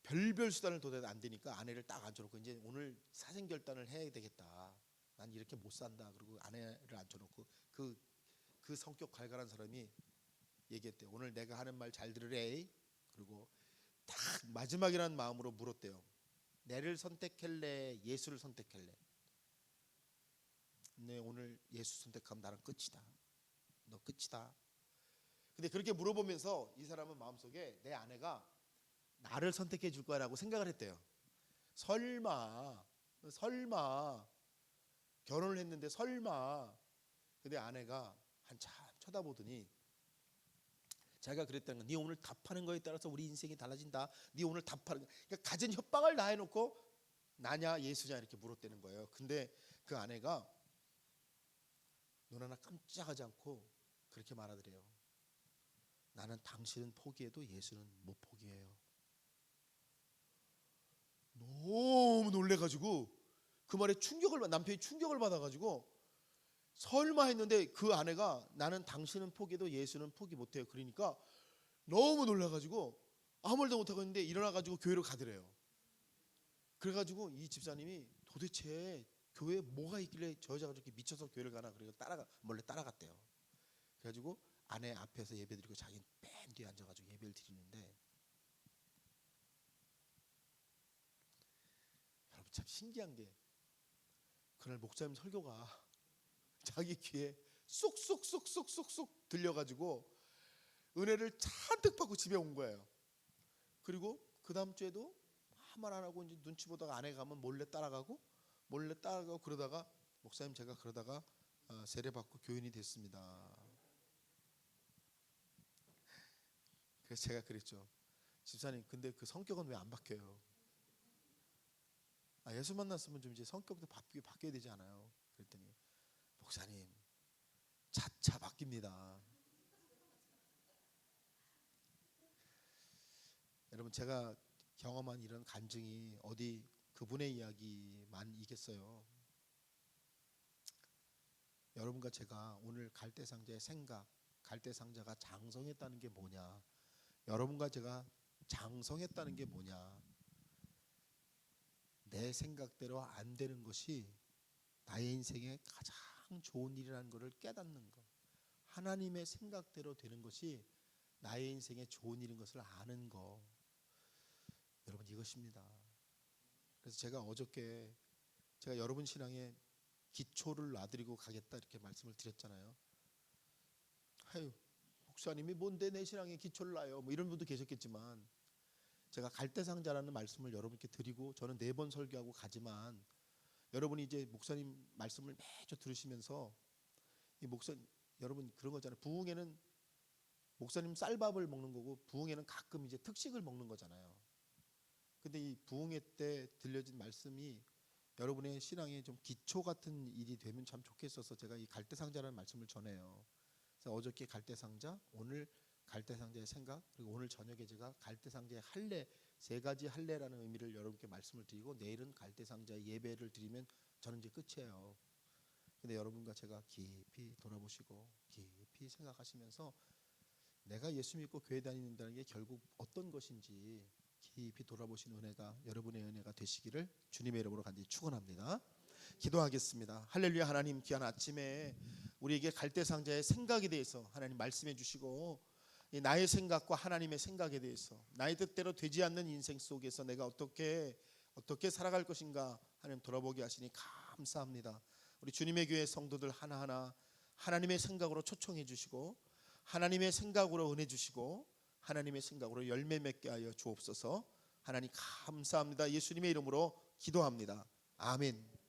별별 수단을 도대도 안 되니까 아내를 딱 앉혀놓고 이제 오늘 사생결단을 해야 되겠다. 난 이렇게 못 산다. 그리고 아내를 앉혀놓고 그 성격 갈갈한 사람이 얘기했대요. 오늘 내가 하는 말 잘 들으래. 그리고 딱 마지막이라는 마음으로 물었대요. 내를 선택할래, 예수를 선택할래? 네, 오늘 예수 선택하면 나랑 끝이다. 너 끝이다. 근데 그렇게 물어보면서 이 사람은 마음속에 내 아내가 나를 선택해 줄 거라고 생각을 했대요. 설마 결혼을 했는데 설마. 근데 아내가 한참 쳐다보더니 자기가 그랬다는 거, 네 오늘 답하는 거에 따라서 우리 인생이 달라진다. 네 오늘 답하는 거. 그러니까 갖은 협박을 다 해놓고 나냐 예수냐 이렇게 물었다는 거예요. 근데 그 아내가 눈 하나 깜짝하지 않고 그렇게 말하더래요. 나는 당신은 포기해도 예수는 못 포기해요. 너무 놀래가지고 그 말에 남편이 충격을 받아가지고 설마 했는데 그 아내가 나는 당신은 포기해도 예수는 포기 못해요. 그러니까 너무 놀라가지고 아무 말도 못하고 있는데 일어나가지고 교회로 가더래요. 그래가지고 이 집사님이 도대체 교회에 뭐가 있길래 저 여자가 저렇게 미쳐서 교회를 가나, 그래서 몰래 따라갔대요. 그래가지고 아내 앞에서 예배드리고 자기는 맨 뒤에 앉아가지고 예배를 드리는데, 여러분 참 신기한 게 그날 목사님 설교가 자기 귀에 쏙쏙쏙쏙쏙쏙 들려가지고 은혜를 잔뜩 받고 집에 온 거예요. 그리고 그 다음 주에도 아무 말 안 하고 이제 눈치 보다가 아내가 가면 몰래 따라가고 그러다가 목사님 제가 그러다가 세례 받고 교인이 됐습니다. 그래서 제가 그랬죠. 집사님 근데 그 성격은 왜 안 바뀌어요? 예수 만났으면 좀 이제 성격도 바뀌어야 되지 않아요? 그랬더니 목사님 차차 바뀝니다. 여러분 제가 경험한 이런 간증이 어디 그분의 이야기만 이겠어요? 여러분과 제가 오늘 갈대상자의 생각, 갈대상자가 장성했다는 게 뭐냐, 여러분과 제가 장성했다는 게 뭐냐, 내 생각대로 안 되는 것이 나의 인생에 가장 좋은 일이라는 것을 깨닫는 것, 하나님의 생각대로 되는 것이 나의 인생에 좋은 일인 것을 아는 것, 여러분 이것입니다. 그래서 제가 어저께 제가 여러분 신앙에 기초를 놔드리고 가겠다 이렇게 말씀을 드렸잖아요. 아유 목사님이 뭔데 내 신앙에 기초를 놔요, 뭐 이런 분도 계셨겠지만, 제가 갈대상자라는 말씀을 여러분께 드리고 저는 4번 설교하고 가지만, 여러분이 이제 목사님 말씀을 매주 들으시면서 이 여러분 그런 거잖아요. 부흥회는 목사님 쌀밥을 먹는 거고 부흥회는 가끔 이제 특식을 먹는 거잖아요. 근데 이 부흥회 때 들려진 말씀이 여러분의 신앙에 좀 기초 같은 일이 되면 참 좋겠어서 제가 이 갈대상자라는 말씀을 전해요. 그래서 어저께 갈대상자, 오늘 갈대상자의 생각, 그리고 오늘 저녁에 제가 갈대상자의 할례, 3가지 할례라는 의미를 여러분께 말씀을 드리고, 내일은 갈대상자의 예배를 드리면 저는 이제 끝이에요. 근데 여러분과 제가 깊이 돌아보시고 깊이 생각하시면서 내가 예수 믿고 교회 다니는다는 게 결국 어떤 것인지 깊이 돌아보시는 은혜가 여러분의 은혜가 되시기를 주님의 이름으로 간절히 축원합니다. 기도하겠습니다. 할렐루야. 하나님 귀한 아침에 우리에게 갈대상자의 생각에 대해서 하나님 말씀해 주시고, 나의 생각과 하나님의 생각에 대해서 나의 뜻대로 되지 않는 인생 속에서 내가 어떻게 살아갈 것인가 하나님 돌아보게 하시니 감사합니다. 우리 주님의 교회 성도들 하나하나 하나님의 생각으로 초청해 주시고 하나님의 생각으로 은혜 주시고 하나님의 생각으로 열매 맺게 하여 주옵소서. 하나님 감사합니다. 예수님의 이름으로 기도합니다. 아멘.